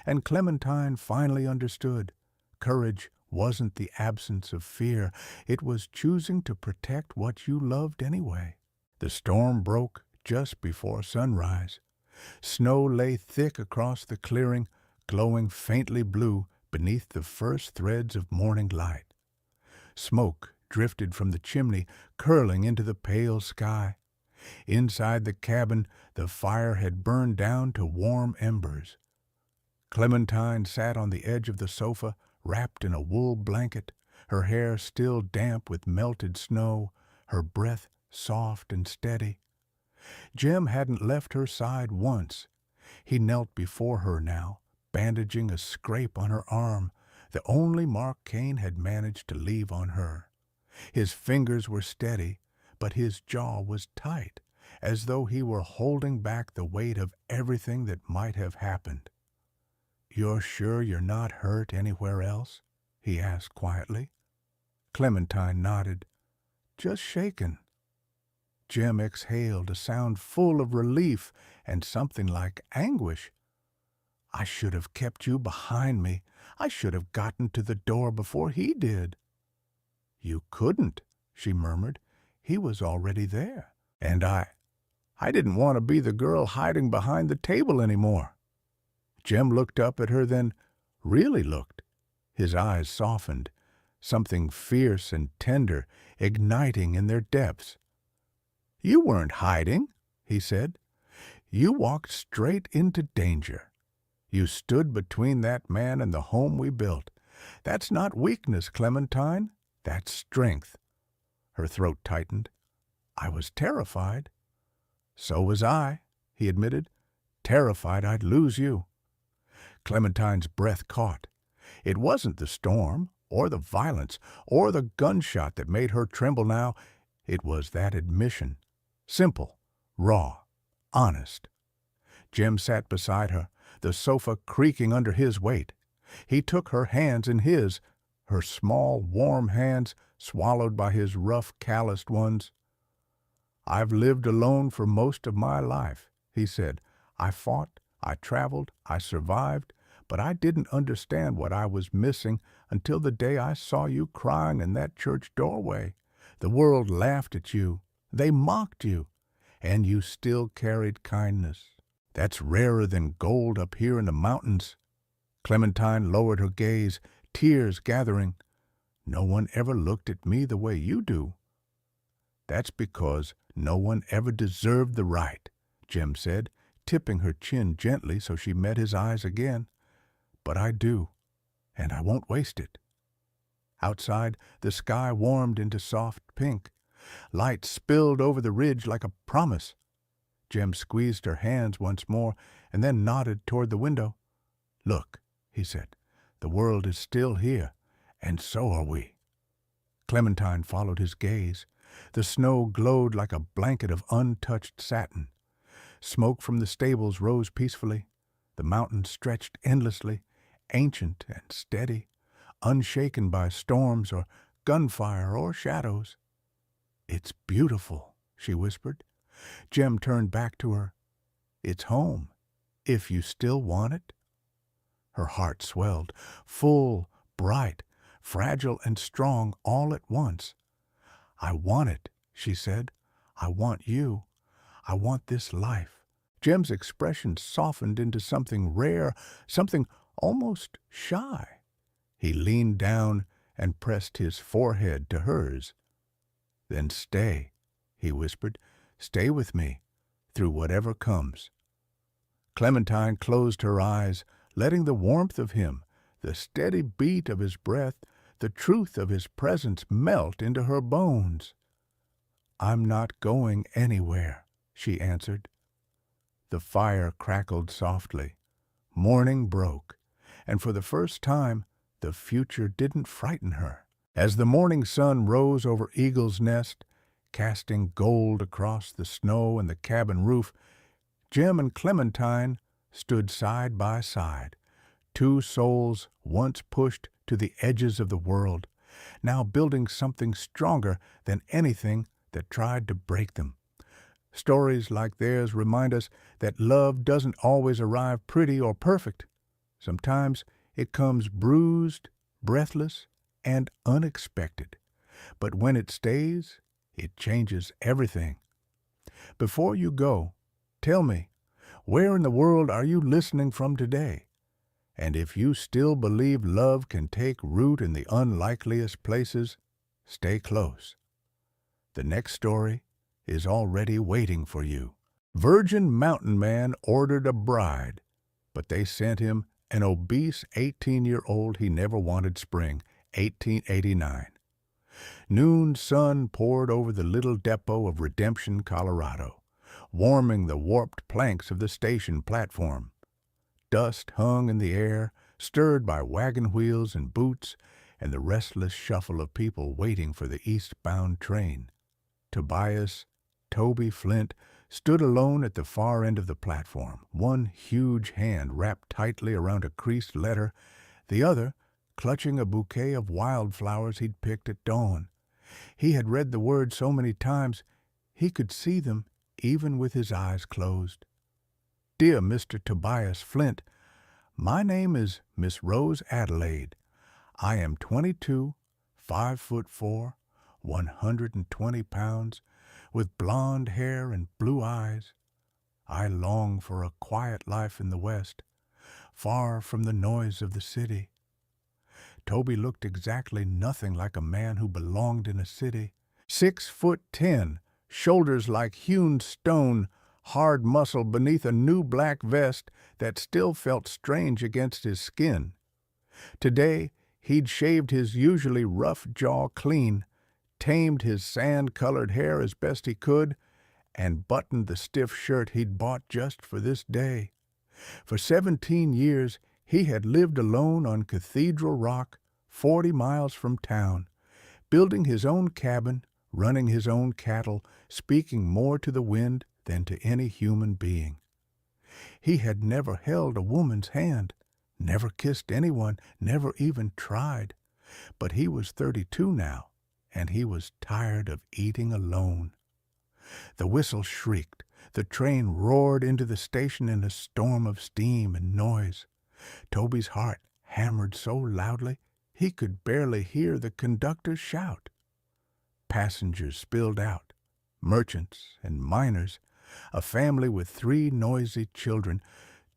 And Clementine finally understood. Courage wasn't the absence of fear. It was choosing to protect what you loved anyway. The storm broke just before sunrise. Snow lay thick across the clearing, glowing faintly blue beneath the first threads of morning light. Smoke drifted from the chimney, curling into the pale sky. Inside the cabin, the fire had burned down to warm embers. Clementine sat on the edge of the sofa, wrapped in a wool blanket, her hair still damp with melted snow, her breath soft and steady. Jem hadn't left her side once. He knelt before her now, bandaging a scrape on her arm, the only mark Cain had managed to leave on her. His fingers were steady, but his jaw was tight, as though he were holding back the weight of everything that might have happened. "You're sure you're not hurt anywhere else?" he asked quietly. Clementine nodded. "Just shaken." Jem exhaled, a sound full of relief and something like anguish. "I should have kept you behind me. I should have gotten to the door before he did." "You couldn't," she murmured. "He was already there. And I didn't want to be the girl hiding behind the table anymore." Jem looked up at her, then really looked. His eyes softened, something fierce and tender igniting in their depths. "You weren't hiding," he said. "You walked straight into danger. You stood between that man and the home we built. That's not weakness, Clementine. That's strength." Her throat tightened. "I was terrified." "So was I," he admitted. "Terrified I'd lose you." Clementine's breath caught. It wasn't the storm, or the violence, or the gunshot that made her tremble now. It was that admission. Simple, raw, honest. Jem sat beside her, the sofa creaking under his weight. He took her hands in his, her small, warm hands swallowed by his rough, calloused ones. "I've lived alone for most of my life," he said. "I fought, I traveled, I survived, but I didn't understand what I was missing until the day I saw you crying in that church doorway. The world laughed at you. They mocked you. And you still carried kindness. That's rarer than gold up here in the mountains." Clementine lowered her gaze, tears gathering. "No one ever looked at me the way you do." "That's because no one ever deserved the right," Jem said, tipping her chin gently so she met his eyes again. "But I do, and I won't waste it." Outside, the sky warmed into soft pink. Light spilled over the ridge like a promise. Jem squeezed her hands once more and then nodded toward the window. "Look," he said, "the world is still here, and so are we." Clementine followed his gaze. The snow glowed like a blanket of untouched satin. Smoke from the stables rose peacefully. The mountains stretched endlessly, ancient and steady, unshaken by storms or gunfire or shadows. "It's beautiful," she whispered. Jem turned back to her. "It's home, if you still want it." Her heart swelled, full, bright, fragile and strong all at once. "I want it," she said. "I want you. I want this life." Jem's expression softened into something rare, something almost shy. He leaned down and pressed his forehead to hers. "Then stay," he whispered. "Stay with me, through whatever comes." Clementine closed her eyes, letting the warmth of him, the steady beat of his breath, the truth of his presence melt into her bones. "I'm not going anywhere," she answered. The fire crackled softly. Morning broke, and for the first time the future didn't frighten her. As the morning sun rose over Eagle's Nest, casting gold across the snow and the cabin roof, Jim and Clementine stood side by side, two souls once pushed to the edges of the world, now building something stronger than anything that tried to break them. Stories like theirs remind us that love doesn't always arrive pretty or perfect. Sometimes it comes bruised, breathless, and unexpected. But when it stays, it changes everything. Before you go, tell me, where in the world are you listening from today? And if you still believe love can take root in the unlikeliest places, stay close. The next story is already waiting for you. Virgin Mountain Man ordered a bride, but they sent him an obese 18-year-old he never wanted. Spring 1889. Noon sun poured over the little depot of Redemption, Colorado, warming the warped planks of the station platform. Dust hung in the air, stirred by wagon wheels and boots and the restless shuffle of people waiting for the eastbound train. Tobias Toby Flint stood alone at the far end of the platform, one huge hand wrapped tightly around a creased letter, the other clutching a bouquet of wildflowers he'd picked at dawn. He had read the words so many times he could see them even with his eyes closed. "Dear Mr. Tobias Flint, my name is Miss Rose Adelaide. I am 22, 5'4", 120 pounds, with blonde hair and blue eyes. I long for a quiet life in the West, far from the noise of the city." Toby looked exactly nothing like a man who belonged in a city. 6'10", shoulders like hewn stone, hard muscle beneath a new black vest that still felt strange against his skin. Today he'd shaved his usually rough jaw clean, tamed his sand-colored hair as best he could, and buttoned the stiff shirt he'd bought just for this day. For 17 years he had lived alone on Cathedral Rock, 40 miles from town, building his own cabin, running his own cattle, speaking more to the wind than to any human being. He had never held a woman's hand, never kissed anyone, never even tried. But he was 32 now, and he was tired of eating alone. The whistle shrieked. The train roared into the station in a storm of steam and noise. Toby's heart hammered so loudly he could barely hear the conductor shout. Passengers spilled out, merchants and miners, a family with 3 noisy children,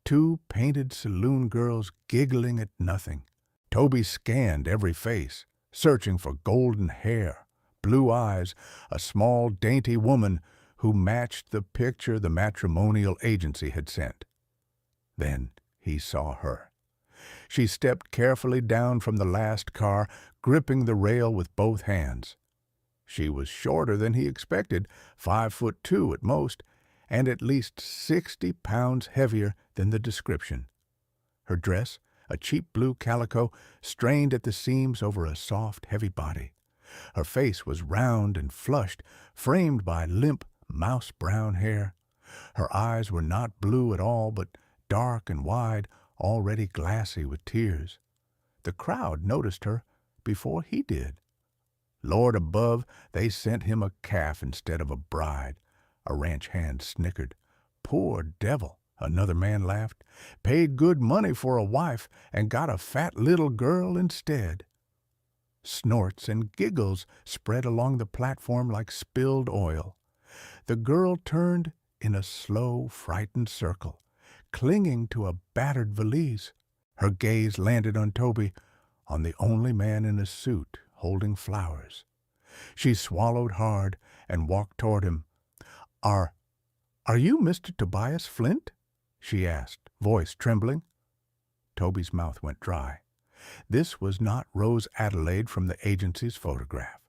2 painted saloon girls giggling at nothing. Toby scanned every face, searching for golden hair, blue eyes, a small, dainty woman who matched the picture the matrimonial agency had sent. Then he saw her. She stepped carefully down from the last car, gripping the rail with both hands. She was shorter than he expected, 5'2" at most, and at least 60 pounds heavier than the description. Her dress, a cheap blue calico, strained at the seams over a soft, heavy body. Her face was round and flushed, framed by limp, mouse-brown hair. Her eyes were not blue at all, but dark and wide, already glassy with tears. The crowd noticed her before he did. Lord above, they sent him a calf instead of a bride. A ranch hand snickered. "Poor devil," another man laughed. "Paid good money for a wife and got a fat little girl instead." Snorts and giggles spread along the platform like spilled oil. The girl turned in a slow, frightened circle, clinging to a battered valise. Her gaze landed on Toby, on the only man in a suit holding flowers. She swallowed hard and walked toward him. Are you Mr. Tobias Flint?" she asked, voice trembling. Toby's mouth went dry. This was not Rose Adelaide from the agency's photograph.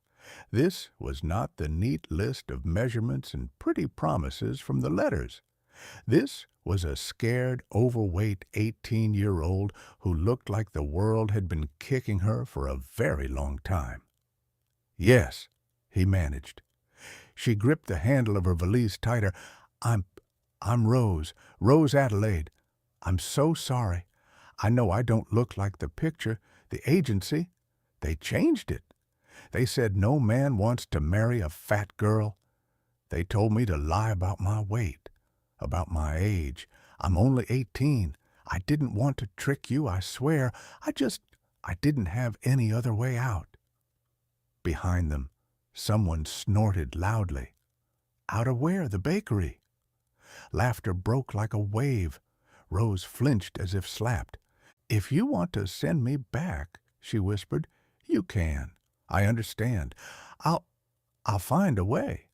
This was not the neat list of measurements and pretty promises from the letters. This was a scared, overweight 18-year-old who looked like the world had been kicking her for a very long time. "Yes," he managed. She gripped the handle of her valise tighter. I'm Rose Adelaide. I'm so sorry. I know I don't look like the picture. The agency, they changed it. They said no man wants to marry a fat girl. They told me to lie about my weight, about my age. I'm only 18. I didn't want to trick you, I swear. I didn't have any other way out." Behind them, someone snorted loudly. Out of where? The bakery. Laughter broke like a wave. Rose flinched as if slapped. "If you want to send me back," she whispered, "you can. I understand. I'll find a way."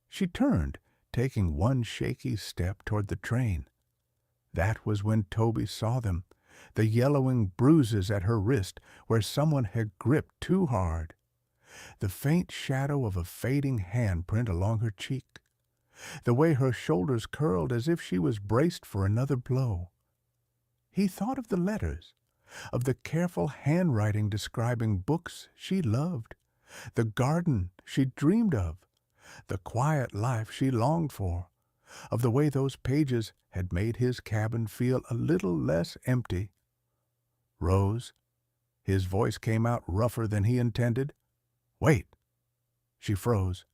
She turned, taking one shaky step toward the train. That was when Toby saw them, the yellowing bruises at her wrist where someone had gripped too hard, the faint shadow of a fading handprint along her cheek, the way her shoulders curled as if she was braced for another blow. He thought of the letters, of the careful handwriting describing books she loved, the garden she dreamed of, the quiet life she longed for, of the way those pages had made his cabin feel a little less empty. "Rose," his voice came out rougher than he intended. "Wait." She froze.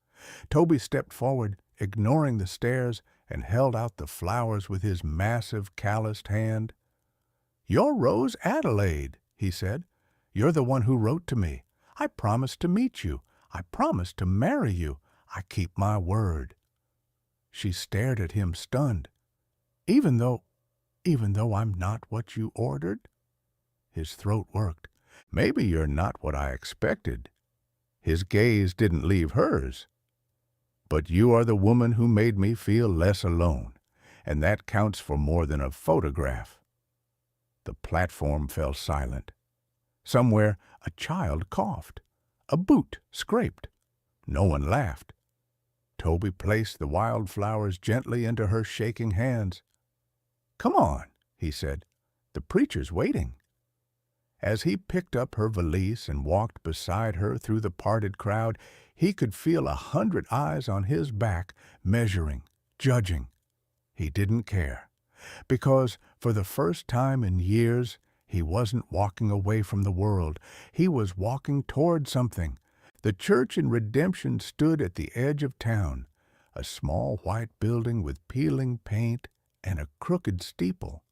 Toby stepped forward, ignoring the stares, and held out the flowers with his massive, calloused hand. "You're Rose Adelaide," he said. "You're the one who wrote to me. I promised to meet you. I promised to marry you. I keep my word." She stared at him, stunned. Even though I'm not what you ordered?" His throat worked. "Maybe you're not what I expected." His gaze didn't leave hers. "But you are the woman who made me feel less alone, and that counts for more than a photograph." The platform fell silent. Somewhere a child coughed. A boot scraped. No one laughed. Toby placed the wildflowers gently into her shaking hands. "Come on," he said. "The preacher's waiting." As he picked up her valise and walked beside her through the parted crowd, he could feel 100 eyes on his back, measuring, judging. He didn't care, because for the first time in years, he wasn't walking away from the world. He was walking toward something. The church in Redemption stood at the edge of town, a small white building with peeling paint and a crooked steeple.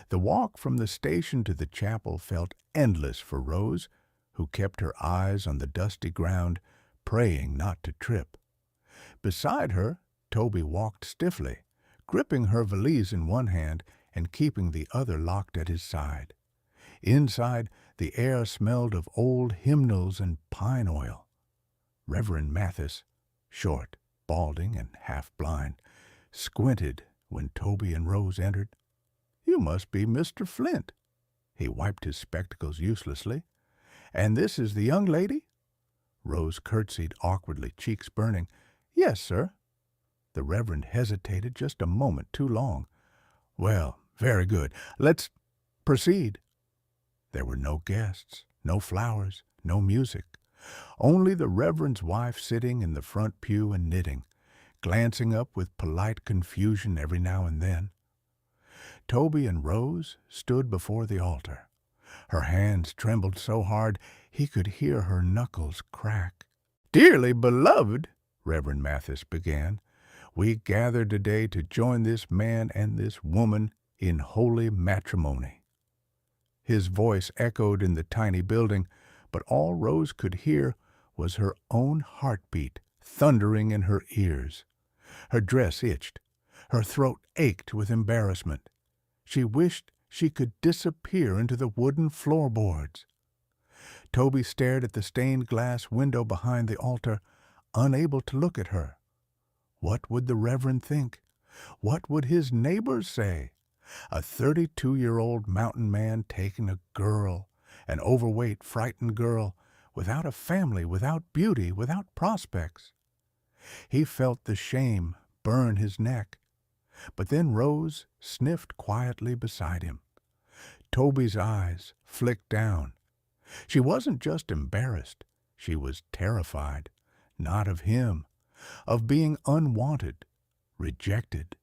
The walk from the station to the chapel felt endless for Rose, who kept her eyes on the dusty ground, praying not to trip. Beside her, Toby walked stiffly, gripping her valise in one hand and keeping the other locked at his side. Inside, the air smelled of old hymnals and pine oil. Reverend Mathis, short, balding, and half-blind, squinted when Toby and Rose entered. "You must be Mr. Flint." He wiped his spectacles uselessly. "And this is the young lady?" Rose curtsied awkwardly, cheeks burning. "Yes, sir." The Reverend hesitated just a moment too long. "Well, very good. Let's proceed." There were no guests, no flowers, no music. Only the Reverend's wife sitting in the front pew and knitting, glancing up with polite confusion every now and then. Toby and Rose stood before the altar. Her hands trembled so hard he could hear her knuckles crack. "Dearly beloved," Reverend Mathis began, "we gather today to join this man and this woman in holy matrimony." His voice echoed in the tiny building, but all Rose could hear was her own heartbeat thundering in her ears. Her dress itched. Her throat ached with embarrassment. She wished she could disappear into the wooden floorboards. Toby stared at the stained glass window behind the altar, unable to look at her. What would the Reverend think? What would his neighbors say? A 32-year-old mountain man taking a girl, an overweight, frightened girl, without a family, without beauty, without prospects. He felt the shame burn his neck. But then Rose sniffed quietly beside him. Toby's eyes flicked down. She wasn't just embarrassed. She was terrified. Not of him. Of being unwanted, rejected,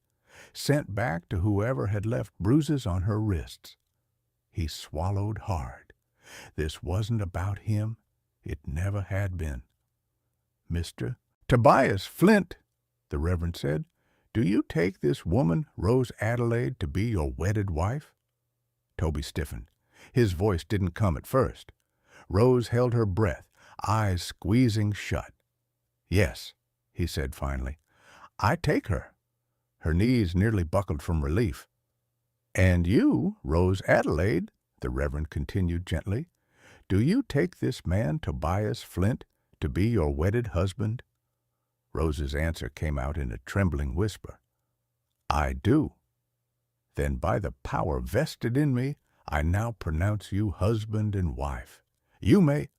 sent back to whoever had left bruises on her wrists. He swallowed hard. This wasn't about him. It never had been. "Mr. Tobias Flint," the Reverend said, "do you take this woman, Rose Adelaide, to be your wedded wife?" Toby stiffened. His voice didn't come at first. Rose held her breath, eyes squeezing shut. "Yes," he said finally, "I take her." Her knees nearly buckled from relief. "And you, Rose Adelaide," the Reverend continued gently, "do you take this man, Tobias Flint, to be your wedded husband?" Rose's answer came out in a trembling whisper. "I do." "Then by the power vested in me, I now pronounce you husband and wife. You may—"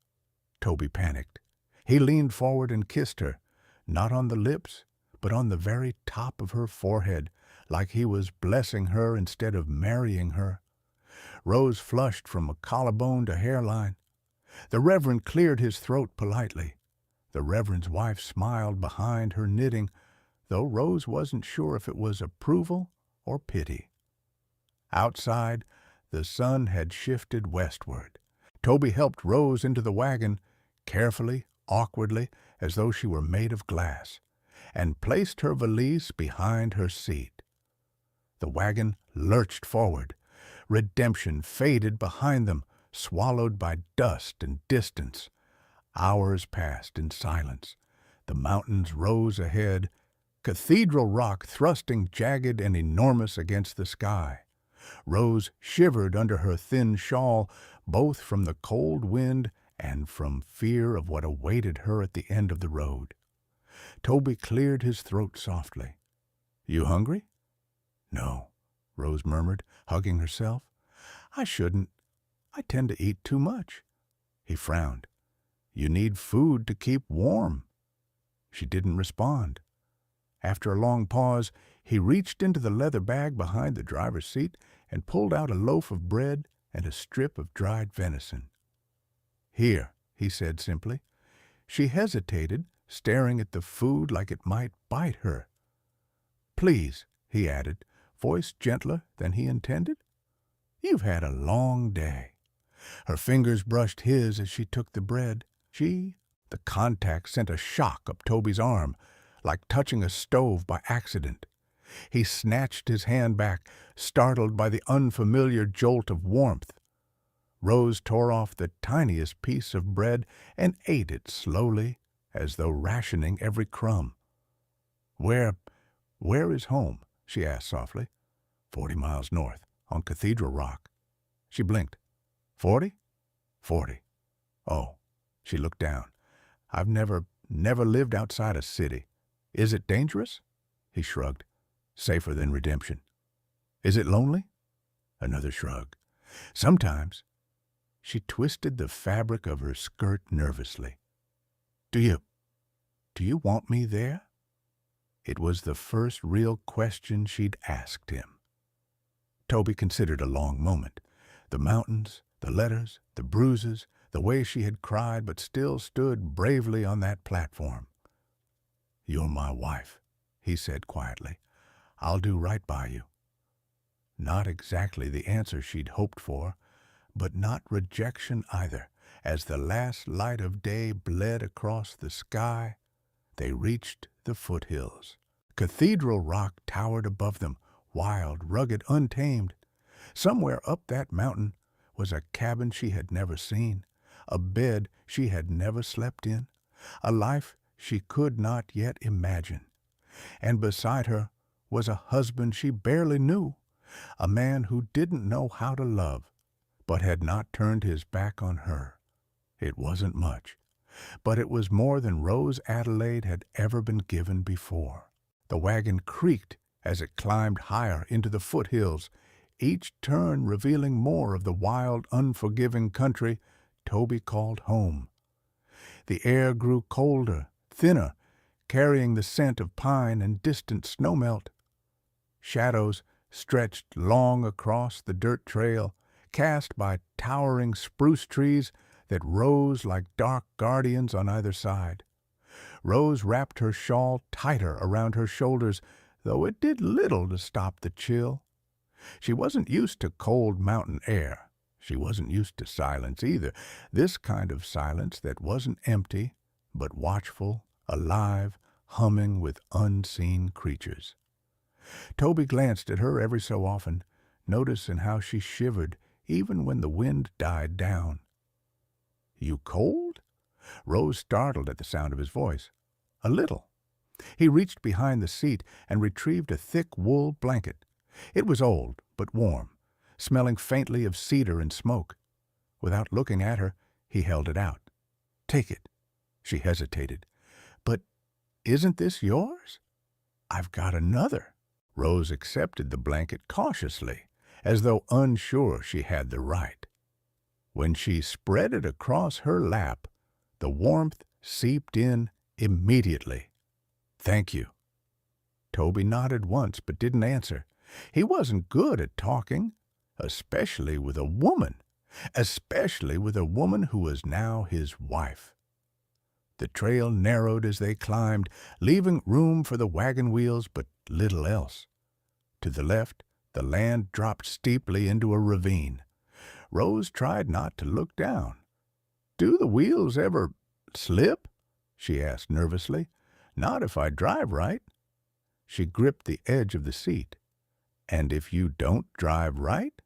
Toby panicked. He leaned forward and kissed her, not on the lips, but on the very top of her forehead, like he was blessing her instead of marrying her. Rose flushed from a collarbone to hairline. The Reverend cleared his throat politely. The Reverend's wife smiled behind her knitting, though Rose wasn't sure if it was approval or pity. Outside, the sun had shifted westward. Toby helped Rose into the wagon, carefully, awkwardly, as though she were made of glass, and placed her valise behind her seat. The wagon lurched forward. Redemption faded behind them, swallowed by dust and distance. Hours passed in silence. The mountains rose ahead, Cathedral Rock thrusting jagged and enormous against the sky. Rose shivered under her thin shawl, both from the cold wind and from fear of what awaited her at the end of the road. Toby cleared his throat softly. "You hungry?" "No," Rose murmured, hugging herself. "I shouldn't. I tend to eat too much." He frowned. "You need food to keep warm." She didn't respond. After a long pause, he reached into the leather bag behind the driver's seat and pulled out a loaf of bread and a strip of dried venison. "Here," he said simply. She hesitated, staring at the food like it might bite her. "Please," he added, voice gentler than he intended. "You've had a long day." Her fingers brushed his as she took the bread. The contact sent a shock up Toby's arm, like touching a stove by accident. He snatched his hand back, startled by the unfamiliar jolt of warmth. Rose tore off the tiniest piece of bread and ate it slowly, as though rationing every crumb. Where is home?" she asked softly. 40 miles north, on Cathedral Rock." She blinked. 40? 40. "Oh." She looked down. "I've never lived outside a city. Is it dangerous?" He shrugged. "Safer than redemption." "Is it lonely?" Another shrug. "Sometimes." She twisted the fabric of her skirt nervously. Do you want me there?" It was the first real question she'd asked him. Toby considered a long moment. The mountains, the letters, the bruises, the way she had cried but still stood bravely on that platform. "You're my wife," he said quietly. "I'll do right by you." Not exactly the answer she'd hoped for, but not rejection either. As the last light of day bled across the sky, they reached the foothills. Cathedral Rock towered above them, wild, rugged, untamed. Somewhere up that mountain was a cabin she had never seen, a bed she had never slept in, a life she could not yet imagine. And beside her was a husband she barely knew, a man who didn't know how to love, but had not turned his back on her. It wasn't much, but it was more than Rose Adelaide had ever been given before. The wagon creaked as it climbed higher into the foothills, each turn revealing more of the wild, unforgiving country Toby called home. The air grew colder, thinner, carrying the scent of pine and distant snowmelt. Shadows stretched long across the dirt trail, cast by towering spruce trees that rose like dark guardians on either side. Rose wrapped her shawl tighter around her shoulders, though it did little to stop the chill. She wasn't used to cold mountain air. She wasn't used to silence either, this kind of silence that wasn't empty, but watchful, alive, humming with unseen creatures. Toby glanced at her every so often, noticing how she shivered even when the wind died down. "You cold?" Rose startled at the sound of his voice. "A little." He reached behind the seat and retrieved a thick wool blanket. It was old, but warm, smelling faintly of cedar and smoke. Without looking at her, he held it out. "Take it." She hesitated. "But isn't this yours?" "I've got another." Rose accepted the blanket cautiously, as though unsure she had the right. When she spread it across her lap, the warmth seeped in immediately. "Thank you." Toby nodded once but didn't answer. He wasn't good at talking, especially with a woman, who was now his wife. The trail narrowed as they climbed, leaving room for the wagon wheels but little else. To the left, the land dropped steeply into a ravine. Rose tried not to look down. "Do the wheels ever slip?" she asked nervously. "Not if I drive right." She gripped the edge of the seat. "And if you don't drive right?"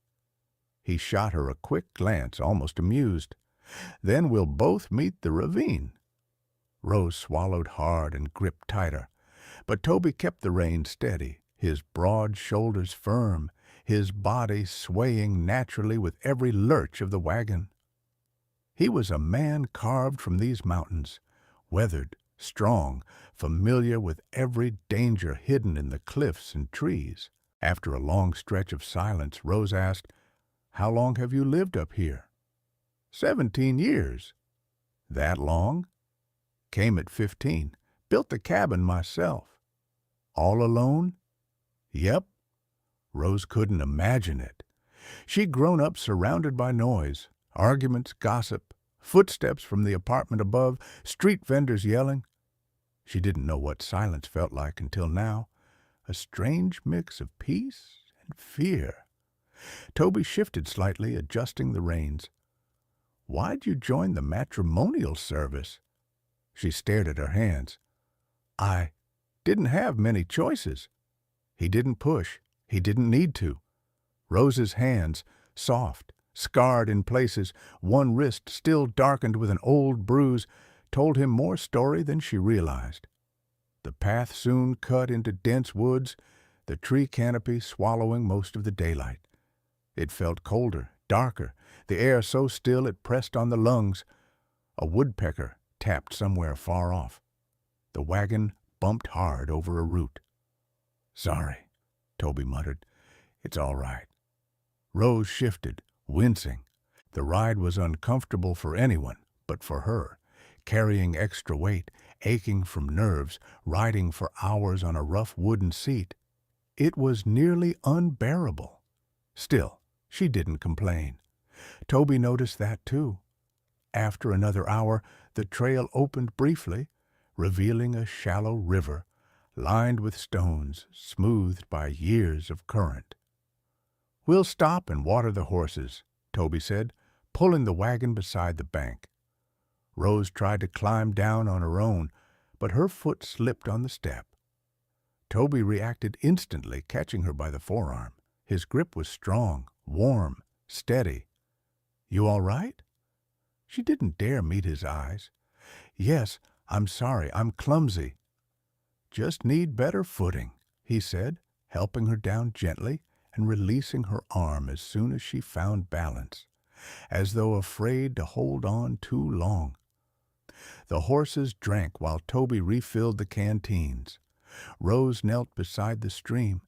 He shot her a quick glance, almost amused. "Then we'll both meet the ravine." Rose swallowed hard and gripped tighter, but Toby kept the reins steady, his broad shoulders firm, his body swaying naturally with every lurch of the wagon. He was a man carved from these mountains, weathered, strong, familiar with every danger hidden in the cliffs and trees. After a long stretch of silence, Rose asked, "How long have you lived up here?" 17 years. "That long?" "Came at 15. Built the cabin myself." "All alone?" "Yep." Rose couldn't imagine it. She'd grown up surrounded by noise, arguments, gossip, footsteps from the apartment above, street vendors yelling. She didn't know what silence felt like until now, a strange mix of peace and fear. Toby shifted slightly, adjusting the reins. "Why'd you join the matrimonial service?" She stared at her hands. "I didn't have many choices." He didn't push. He didn't need to. Rose's hands, soft, scarred in places, one wrist still darkened with an old bruise, told him more story than she realized. The path soon cut into dense woods, the tree canopy swallowing most of the daylight. It felt colder, darker, the air so still it pressed on the lungs. A woodpecker tapped somewhere far off. The wagon bumped hard over a root. "Sorry," Toby muttered. "It's all right." Rose shifted, wincing. The ride was uncomfortable for anyone, but for her, carrying extra weight, aching from nerves, riding for hours on a rough wooden seat. It was nearly unbearable. Still, she didn't complain. Toby noticed that too. After another hour, the trail opened briefly, revealing a shallow river, lined with stones, smoothed by years of current. "We'll stop and water the horses," Toby said, pulling the wagon beside the bank. Rose tried to climb down on her own, but her foot slipped on the step. Toby reacted instantly, catching her by the forearm. His grip was strong, warm, steady. "You all right?" She didn't dare meet his eyes. "Yes, I'm sorry, I'm clumsy." "Just need better footing," he said, helping her down gently and releasing her arm as soon as she found balance, as though afraid to hold on too long. The horses drank while Toby refilled the canteens. Rose knelt beside the stream.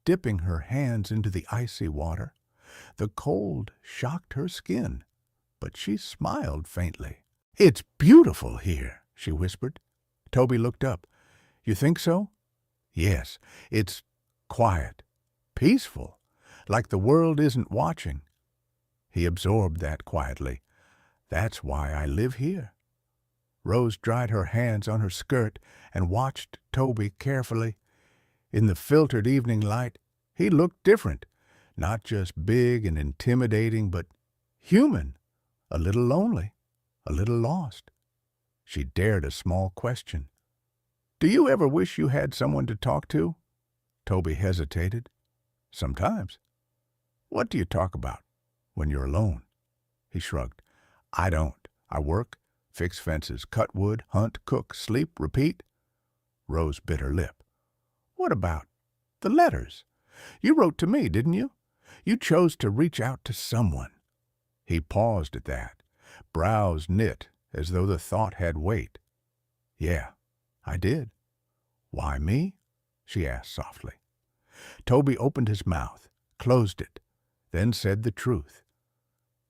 dipping her hands into the icy water. The cold shocked her skin, but she smiled faintly. "It's beautiful here," she whispered. Toby looked up. "You think so?" "Yes, it's quiet, peaceful, like the world isn't watching." He absorbed that quietly. "That's why I live here." Rose dried her hands on her skirt and watched Toby carefully. In the filtered evening light, he looked different, not just big and intimidating, but human, a little lonely, a little lost. She dared a small question. "Do you ever wish you had someone to talk to?" Toby hesitated. "Sometimes." "What do you talk about when you're alone?" He shrugged. "I don't. I work, fix fences, cut wood, hunt, cook, sleep, repeat." Rose bit her lip. "What about the letters? You wrote to me, didn't you? You chose to reach out to someone." He paused at that, brows knit as though the thought had weight. "Yeah, I did." "Why me?" she asked softly. Toby opened his mouth, closed it, then said the truth.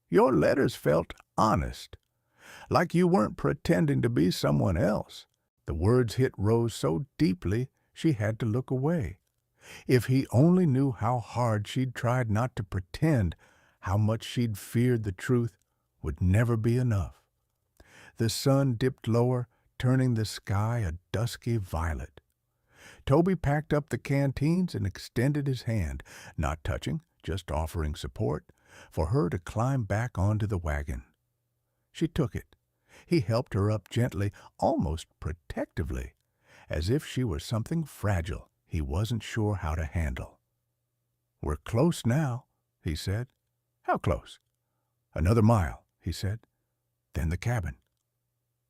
"Your letters felt honest, like you weren't pretending to be someone else." The words hit Rose so deeply she had to look away. If he only knew how hard she'd tried not to pretend, how much she'd feared the truth would never be enough. The sun dipped lower, turning the sky a dusky violet. Toby packed up the canteens and extended his hand, not touching, just offering support, for her to climb back onto the wagon. She took it. He helped her up gently, almost protectively, as if she were something fragile he wasn't sure how to handle. "We're close now," he said. "How close?" "Another mile," he said. Then the cabin.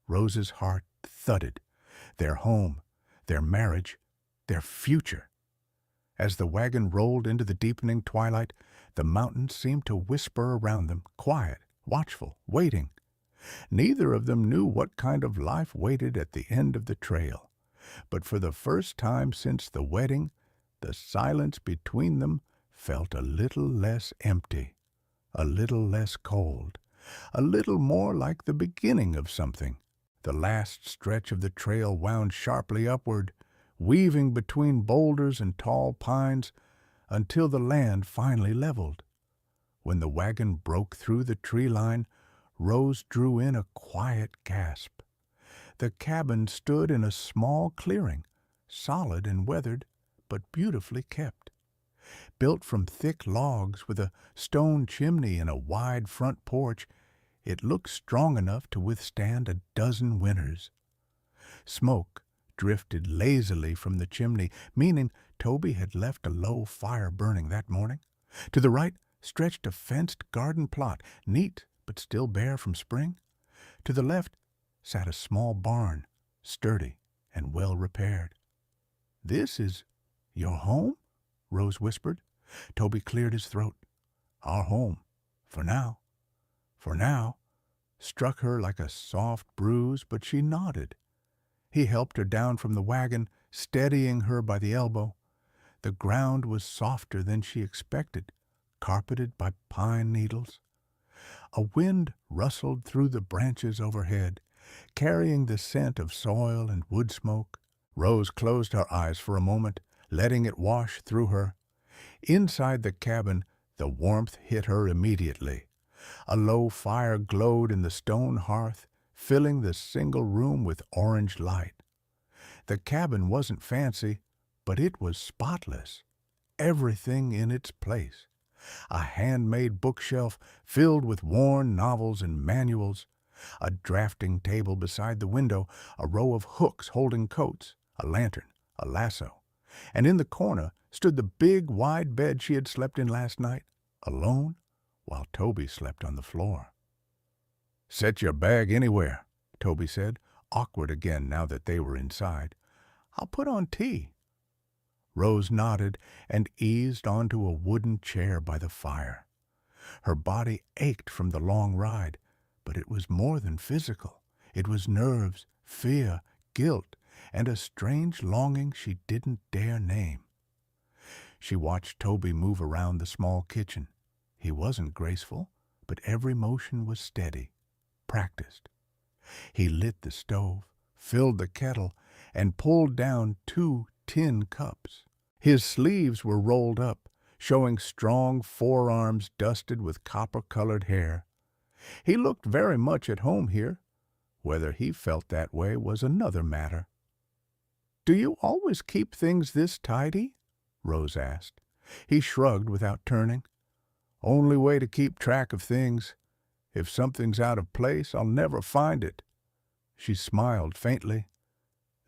Rose's heart thudded. Their home, their marriage, their future. As the wagon rolled into the deepening twilight, the mountains seemed to whisper around them, quiet, watchful, waiting. Neither of them knew what kind of life waited at the end of the trail, but for the first time since the wedding, the silence between them felt a little less empty, a little less cold, a little more like the beginning of something. The last stretch of the trail wound sharply upward, weaving between boulders and tall pines until the land finally leveled. When the wagon broke through the tree line, Rose drew in a quiet gasp. The cabin stood in a small clearing, solid and weathered, but beautifully kept. Built from thick logs with a stone chimney and a wide front porch, it looked strong enough to withstand a dozen winters. Smoke drifted lazily from the chimney, meaning Toby had left a low fire burning that morning. To the right stretched a fenced garden plot, neat but still bare from spring. To the left sat a small barn, sturdy and well repaired. "This is your home?" Rose whispered. Toby cleared his throat. "Our home, for now." "For now," struck her like a soft bruise, but she nodded. He helped her down from the wagon, steadying her by the elbow. The ground was softer than she expected, carpeted by pine needles. A wind rustled through the branches overhead, carrying the scent of soil and wood smoke. Rose closed her eyes for a moment, letting it wash through her. Inside the cabin, the warmth hit her immediately. A low fire glowed in the stone hearth, filling the single room with orange light. The cabin wasn't fancy, but it was spotless. Everything in its place. A handmade bookshelf filled with worn novels and manuals, a drafting table beside the window, a row of hooks holding coats, a lantern, a lasso, and in the corner stood the big, wide bed she had slept in last night, alone, while Toby slept on the floor. "Set your bag anywhere," Toby said, awkward again now that they were inside. "I'll put on tea." Rose nodded and eased onto a wooden chair by the fire. Her body ached from the long ride, but it was more than physical. It was nerves, fear, guilt, and a strange longing she didn't dare name. She watched Toby move around the small kitchen. He wasn't graceful, but every motion was steady, practiced. He lit the stove, filled the kettle, and pulled down 2 tin cups. His sleeves were rolled up, showing strong forearms dusted with copper-colored hair. He looked very much at home here. Whether he felt that way was another matter. "Do you always keep things this tidy?" Rose asked. He shrugged without turning. "Only way to keep track of things. If something's out of place, I'll never find it." She smiled faintly.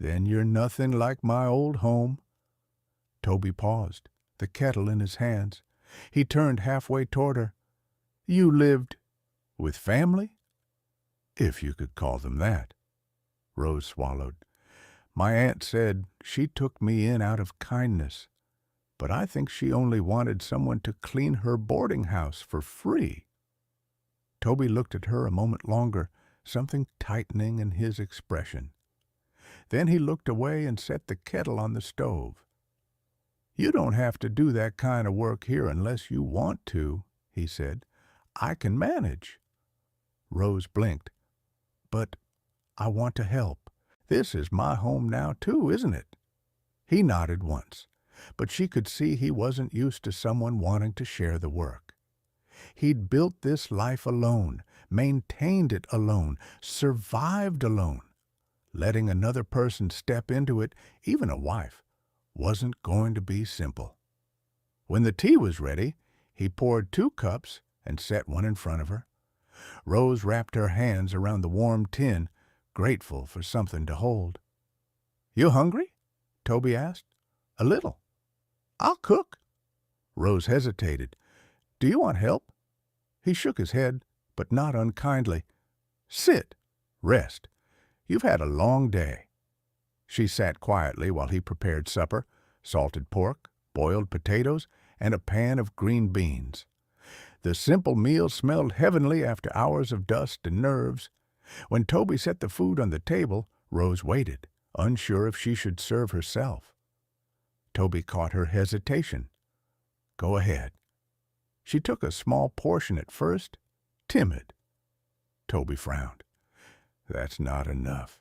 "Then you're nothing like my old home." Toby paused, the kettle in his hands. He turned halfway toward her. "You lived with family?" "If you could call them that." Rose swallowed. "My aunt said she took me in out of kindness, but I think she only wanted someone to clean her boarding house for free." Toby looked at her a moment longer, something tightening in his expression. Then he looked away and set the kettle on the stove. "You don't have to do that kind of work here unless you want to," he said. "I can manage." Rose blinked. "But I want to help. This is my home now, too, isn't it?" He nodded once, but she could see he wasn't used to someone wanting to share the work. He'd built this life alone, maintained it alone, survived alone. Letting another person step into it, even a wife, wasn't going to be simple. When the tea was ready, he poured 2 cups and set one in front of her. Rose wrapped her hands around the warm tin, grateful for something to hold. "You hungry?" Toby asked. "A little." "I'll cook." Rose hesitated. "Do you want help?" He shook his head, but not unkindly. "Sit. Rest. You've had a long day." She sat quietly while he prepared supper, salted pork, boiled potatoes, and a pan of green beans. The simple meal smelled heavenly after hours of dust and nerves. When Toby set the food on the table, Rose waited, unsure if she should serve herself. Toby caught her hesitation. "Go ahead." She took a small portion at first, timid. Toby frowned. "That's not enough.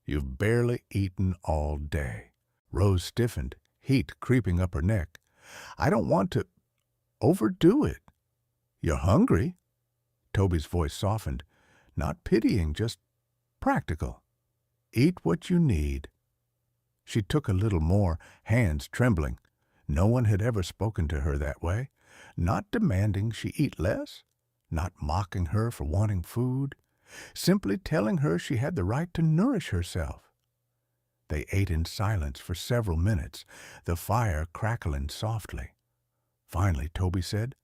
You've barely eaten all day." Rose stiffened, heat creeping up her neck. "I don't want to overdo it." "You're hungry?" Toby's voice softened, not pitying, just practical. "Eat what you need." She took a little more, hands trembling. No one had ever spoken to her that way, not demanding she eat less, not mocking her for wanting food, simply telling her she had the right to nourish herself. They ate in silence for several minutes, the fire crackling softly. Finally, Toby said,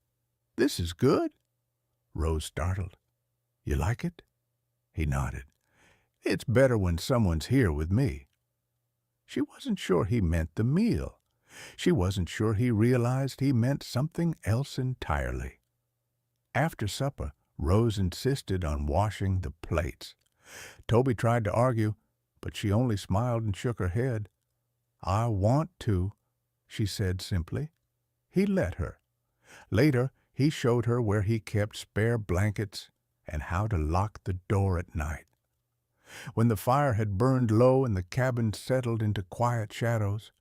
"This is good." Rose startled. "You like it?" He nodded. "It's better when someone's here with me." She wasn't sure he meant the meal. She wasn't sure he realized he meant something else entirely. After supper, Rose insisted on washing the plates. Toby tried to argue, but she only smiled and shook her head. "I want to," she said simply. He let her. Later, he showed her where he kept spare blankets and how to lock the door at night. When the fire had burned low and the cabin settled into quiet shadows,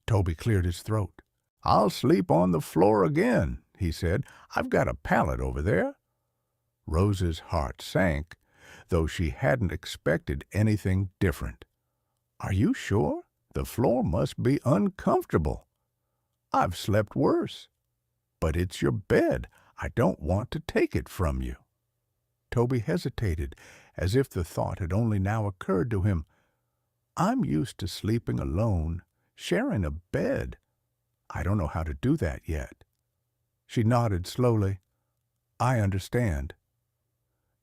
Toby cleared his throat. "I'll sleep on the floor again," he said. "I've got a pallet over there." Rose's heart sank, though she hadn't expected anything different. "Are you sure? The floor must be uncomfortable." "I've slept worse." "But it's your bed. I don't want to take it from you." Toby hesitated, as if the thought had only now occurred to him. "I'm used to sleeping alone, sharing a bed. I don't know how to do that yet." She nodded slowly. "I understand."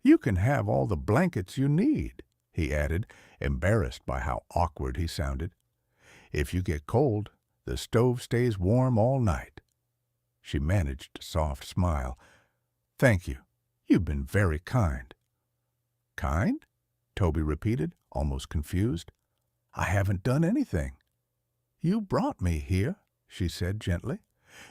"You can have all the blankets you need," he added, embarrassed by how awkward he sounded. "If you get cold, the stove stays warm all night." She managed a soft smile. "Thank you. You've been very kind." "Kind?" Toby repeated, almost confused. "I haven't done anything." "You brought me here," she said gently.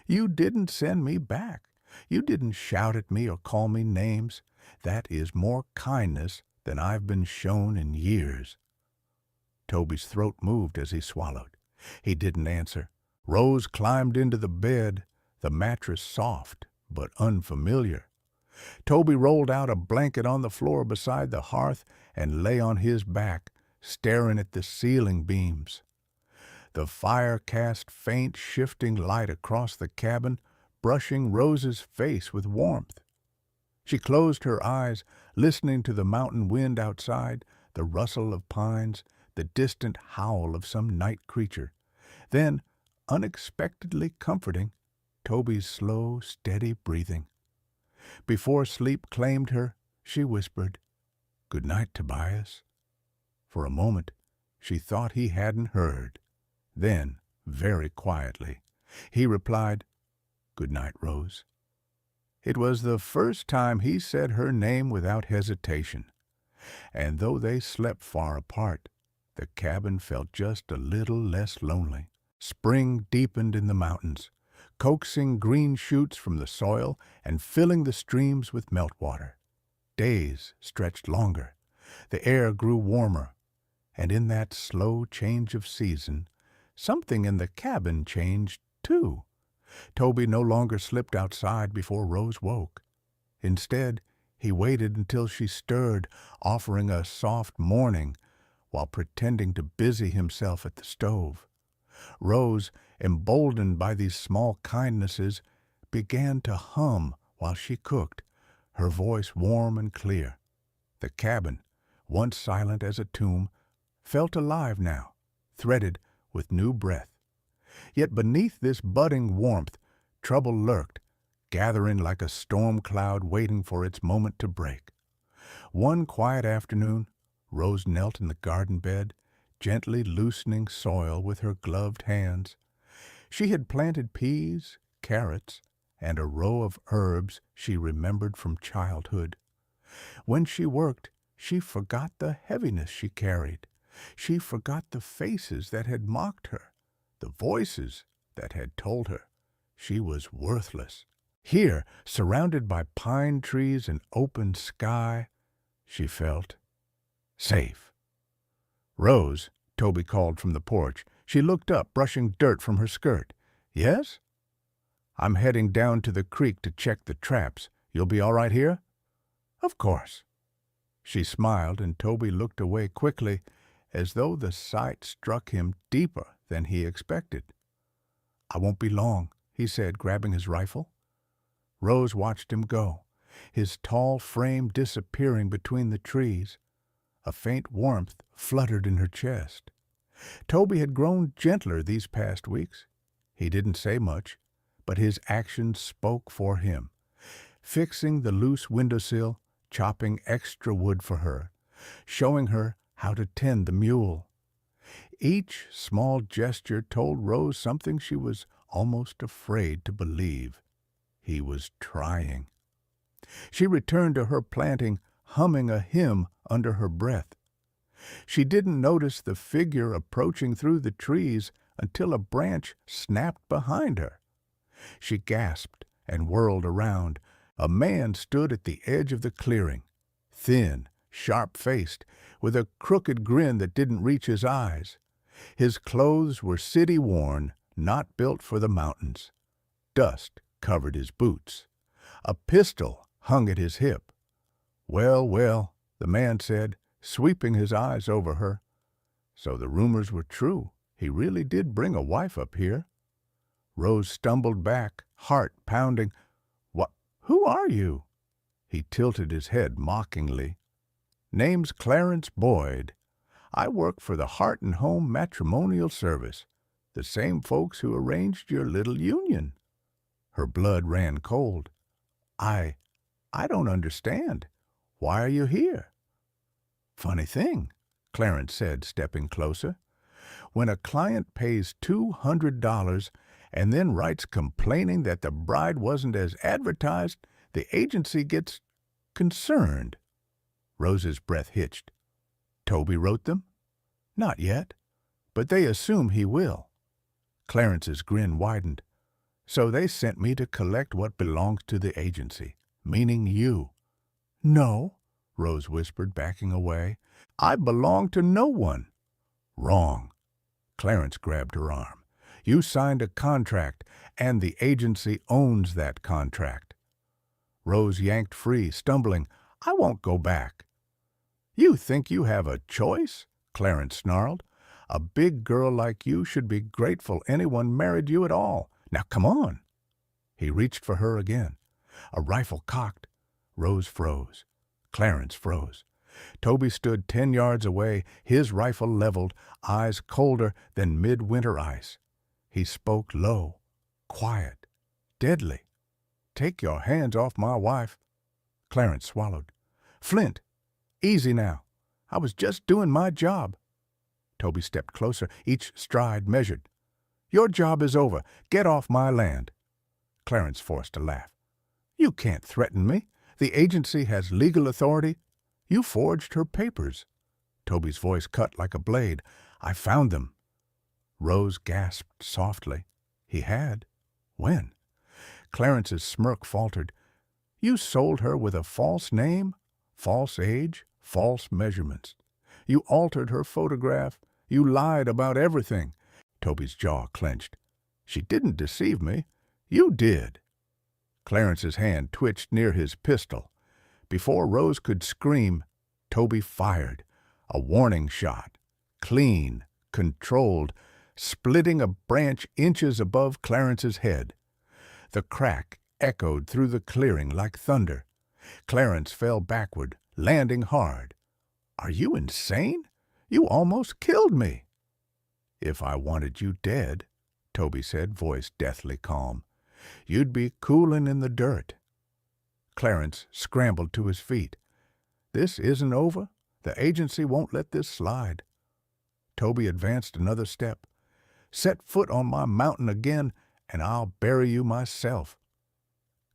"You didn't send me back. You didn't shout at me or call me names. That is more kindness than I've been shown in years." Toby's throat moved as he swallowed. He didn't answer. Rose climbed into the bed, the mattress soft but unfamiliar. Toby rolled out a blanket on the floor beside the hearth and lay on his back, staring at the ceiling beams. The fire cast faint, shifting light across the cabin, brushing Rose's face with warmth. She closed her eyes, listening to the mountain wind outside, the rustle of pines, the distant howl of some night creature. Then, unexpectedly comforting, Toby's slow, steady breathing. Before sleep claimed her, she whispered, "Good night, Tobias." For a moment, she thought he hadn't heard. Then, very quietly, he replied, "Good night, Rose." It was the first time he said her name without hesitation, and though they slept far apart, the cabin felt just a little less lonely. Spring deepened in the mountains, coaxing green shoots from the soil and filling the streams with meltwater. Days stretched longer, the air grew warmer, and in that slow change of season, something in the cabin changed too. Toby no longer slipped outside before Rose woke. Instead, he waited until she stirred, offering a soft morning while pretending to busy himself at the stove. Rose, emboldened by these small kindnesses, began to hum while she cooked, her voice warm and clear. The cabin, once silent as a tomb, felt alive now, threaded with new breath. Yet beneath this budding warmth, trouble lurked, gathering like a storm cloud waiting for its moment to break. One quiet afternoon, Rose knelt in the garden bed, gently loosening soil with her gloved hands. She had planted peas, carrots, and a row of herbs she remembered from childhood. When she worked, she forgot the heaviness she carried. She forgot the faces that had mocked her, the voices that had told her she was worthless. Here, surrounded by pine trees and open sky, she felt safe. "Rose," Toby called from the porch. She looked up, brushing dirt from her skirt. "Yes?" "I'm heading down to the creek to check the traps. You'll be all right here?" "Of course." She smiled, and Toby looked away quickly, as though the sight struck him deeper than he expected. "I won't be long," he said, grabbing his rifle. Rose watched him go, his tall frame disappearing between the trees. A faint warmth fluttered in her chest. Toby had grown gentler these past weeks. He didn't say much, but his actions spoke for him. Fixing the loose windowsill, chopping extra wood for her, showing her how to tend the mule. Each small gesture told Rose something she was almost afraid to believe. He was trying. She returned to her planting, humming a hymn under her breath. She didn't notice the figure approaching through the trees until a branch snapped behind her. She gasped and whirled around. A man stood at the edge of the clearing, thin, sharp-faced, with a crooked grin that didn't reach his eyes. His clothes were city-worn, not built for the mountains. Dust covered his boots. A pistol hung at his hip. "Well, well," the man said, sweeping his eyes over her. "So the rumors were true. He really did bring a wife up here." Rose stumbled back, heart pounding. "What? Who are you?" He tilted his head mockingly. "Name's Clarence Boyd. I work for the Heart and Home Matrimonial Service, the same folks who arranged your little union." Her blood ran cold. I don't understand. Why are you here?" "Funny thing," Clarence said, stepping closer. "When a client pays $200 and then writes complaining that the bride wasn't as advertised, the agency gets concerned." Rose's breath hitched. "Toby wrote them?" "Not yet, but they assume he will." Clarence's grin widened. So they sent me to collect what belongs to the agency, meaning you. No, Rose whispered, backing away. I belong to no one. Wrong. Clarence grabbed her arm. You signed a contract, and the agency owns that contract. Rose yanked free, stumbling. I won't go back. You think you have a choice? Clarence snarled. A big girl like you should be grateful anyone married you at all. Now come on. He reached for her again. A rifle cocked. Rose froze. Clarence froze. Toby stood 10 yards away, his rifle leveled, eyes colder than midwinter ice. He spoke low, quiet, deadly. Take your hands off my wife. Clarence swallowed. Flint, easy now. I was just doing my job. Toby stepped closer, each stride measured. Your job is over. Get off my land. Clarence forced a laugh. You can't threaten me. The agency has legal authority. You forged her papers. Toby's voice cut like a blade. I found them. Rose gasped softly. He had? When? Clarence's smirk faltered. You sold her with a false name, false age, false measurements. You altered her photograph. You lied about everything. Toby's jaw clenched. She didn't deceive me. You did. Clarence's hand twitched near his pistol. Before Rose could scream, Toby fired. A warning shot. Clean, controlled, splitting a branch inches above Clarence's head. The crack echoed through the clearing like thunder. Clarence fell backward, landing hard. Are you insane? You almost killed me. If I wanted you dead, Toby said, voice deathly calm, you'd be coolin' in the dirt. Clarence scrambled to his feet. This isn't over. The agency won't let this slide. Toby advanced another step. Set foot on my mountain again, and I'll bury you myself.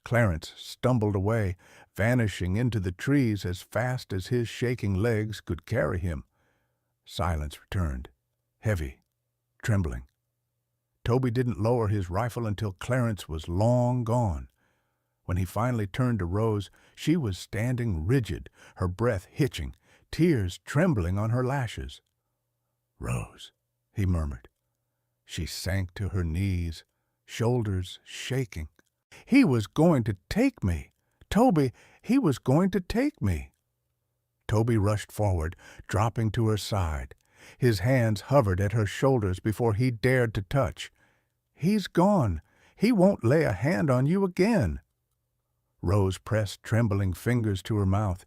Clarence stumbled away, vanishing into the trees as fast as his shaking legs could carry him. Silence returned, heavy, trembling. Toby didn't lower his rifle until Clarence was long gone. When he finally turned to Rose, she was standing rigid, her breath hitching, tears trembling on her lashes. Rose, he murmured. She sank to her knees, shoulders shaking. He was going to take me. Toby, he was going to take me. Toby rushed forward, dropping to her side. His hands hovered at her shoulders before he dared to touch. He's gone. He won't lay a hand on you again. Rose pressed trembling fingers to her mouth.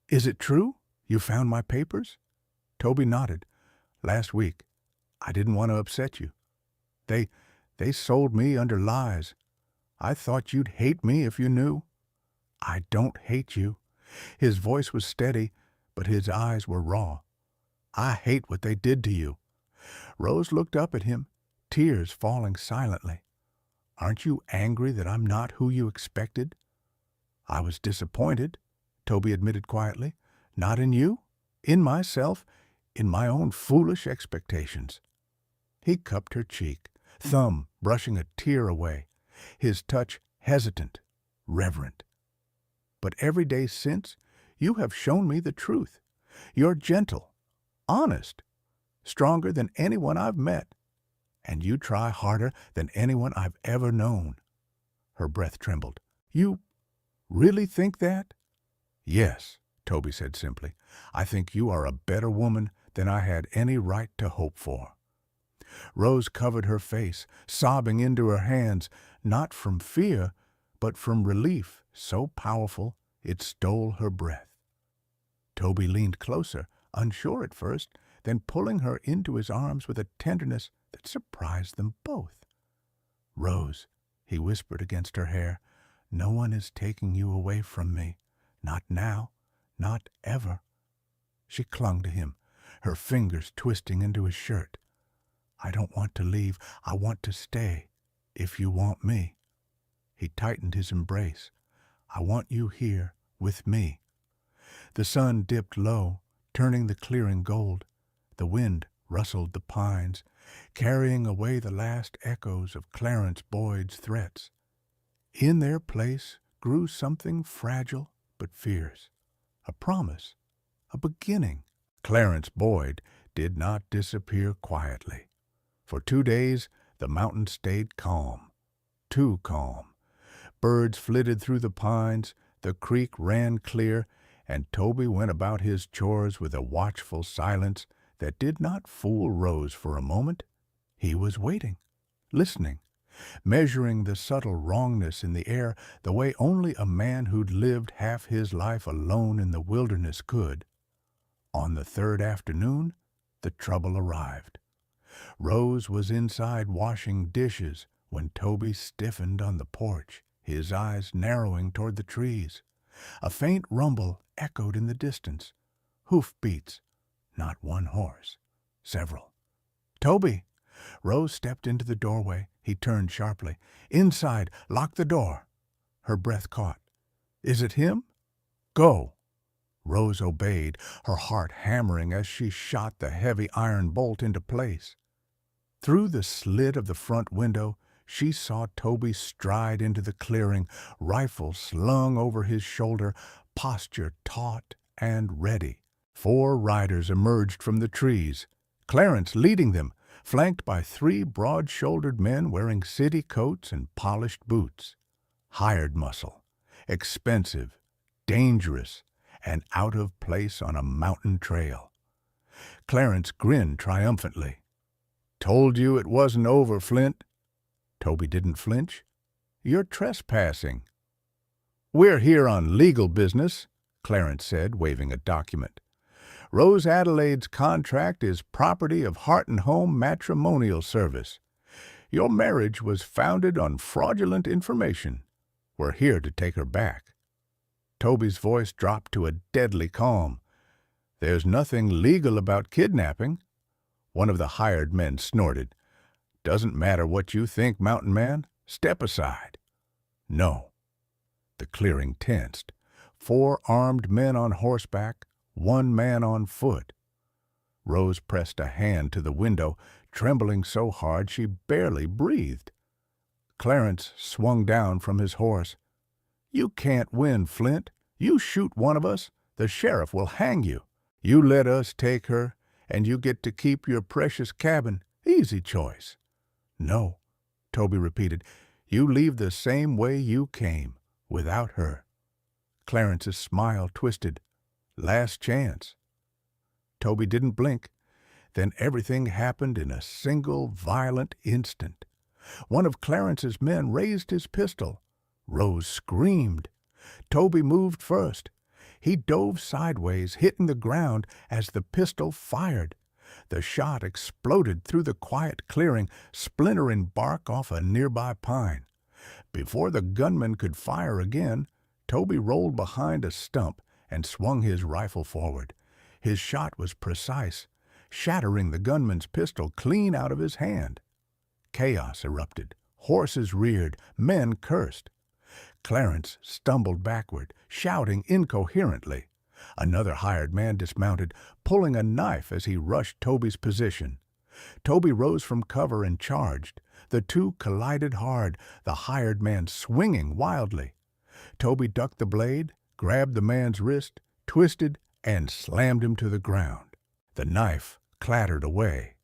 Is it true? You found my papers? Toby nodded. Last week. I didn't want to upset you. They sold me under lies. I thought you'd hate me if you knew. I don't hate you. His voice was steady, but his eyes were raw. I hate what they did to you. Rose looked up at him, tears falling silently. Aren't you angry that I'm not who you expected? I was disappointed, Toby admitted quietly. Not in you, in myself, in my own foolish expectations. He cupped her cheek, thumb brushing a tear away, his touch hesitant, reverent. But every day since, you have shown me the truth. You're gentle, honest, stronger than anyone I've met, and you try harder than anyone I've ever known. Her breath trembled. You really think that? Yes, Toby said simply. I think you are a better woman than I had any right to hope for. Rose covered her face, sobbing into her hands, not from fear, but from relief so powerful it stole her breath. Toby leaned closer, unsure at first, then pulling her into his arms with a tenderness that surprised them both. Rose, he whispered against her hair, no one is taking you away from me. Not now, not ever. She clung to him, her fingers twisting into his shirt. I don't want to leave. I want to stay, if you want me. He tightened his embrace. I want you here with me. The sun dipped low, turning the clearing gold. The wind rustled the pines, carrying away the last echoes of Clarence Boyd's threats. In their place grew something fragile but fierce, a promise, a beginning. Clarence Boyd did not disappear quietly. For 2 days the mountain stayed calm, too calm. Birds flitted through the pines, the creek ran clear, and Toby went about his chores with a watchful silence that did not fool Rose for a moment. He was waiting, listening, measuring the subtle wrongness in the air the way only a man who'd lived half his life alone in the wilderness could. On the third afternoon, the trouble arrived. Rose was inside washing dishes when Toby stiffened on the porch, his eyes narrowing toward the trees. A faint rumble echoed in the distance. Hoofbeats. Not one horse. Several. "Toby!" Rose stepped into the doorway. He turned sharply. "Inside! Lock the door!" Her breath caught. "Is it him?" "Go!" Rose obeyed, her heart hammering as she shot the heavy iron bolt into place. Through the slit of the front window, she saw Toby stride into the clearing, rifle slung over his shoulder, posture taut and ready. 4 riders emerged from the trees, Clarence leading them, flanked by 3 broad-shouldered men wearing city coats and polished boots. Hired muscle, expensive, dangerous, and out of place on a mountain trail. Clarence grinned triumphantly. "Told you it wasn't over, Flint." Toby didn't flinch. "You're trespassing." "We're here on legal business," Clarence said, waving a document. "Rose Adelaide's contract is property of Heart and Home Matrimonial Service. Your marriage was founded on fraudulent information. We're here to take her back." Toby's voice dropped to a deadly calm. "There's nothing legal about kidnapping." One of the hired men snorted. "Doesn't matter what you think, mountain man. Step aside." "No." The clearing tensed. 4 armed men on horseback, 1 man on foot. Rose pressed a hand to the window, trembling so hard she barely breathed. Clarence swung down from his horse. "You can't win, Flint. You shoot one of us, the sheriff will hang you. You let us take her, and you get to keep your precious cabin. Easy choice." "No," Toby repeated. "You leave the same way you came, without her." Clarence's smile twisted. "Last chance." Toby didn't blink. Then everything happened in a single violent instant. One of Clarence's men raised his pistol. Rose screamed. Toby moved first. He dove sideways, hitting the ground as the pistol fired. The shot exploded through the quiet clearing, splintering bark off a nearby pine. Before the gunman could fire again, Toby rolled behind a stump and swung his rifle forward. His shot was precise, shattering the gunman's pistol clean out of his hand. Chaos erupted. Horses reared. Men cursed. Clarence stumbled backward, shouting incoherently. Another hired man dismounted, pulling a knife as he rushed Toby's position. Toby rose from cover and charged. The 2 collided hard, the hired man swinging wildly. Toby ducked the blade, grabbed the man's wrist, twisted, and slammed him to the ground. The knife clattered away.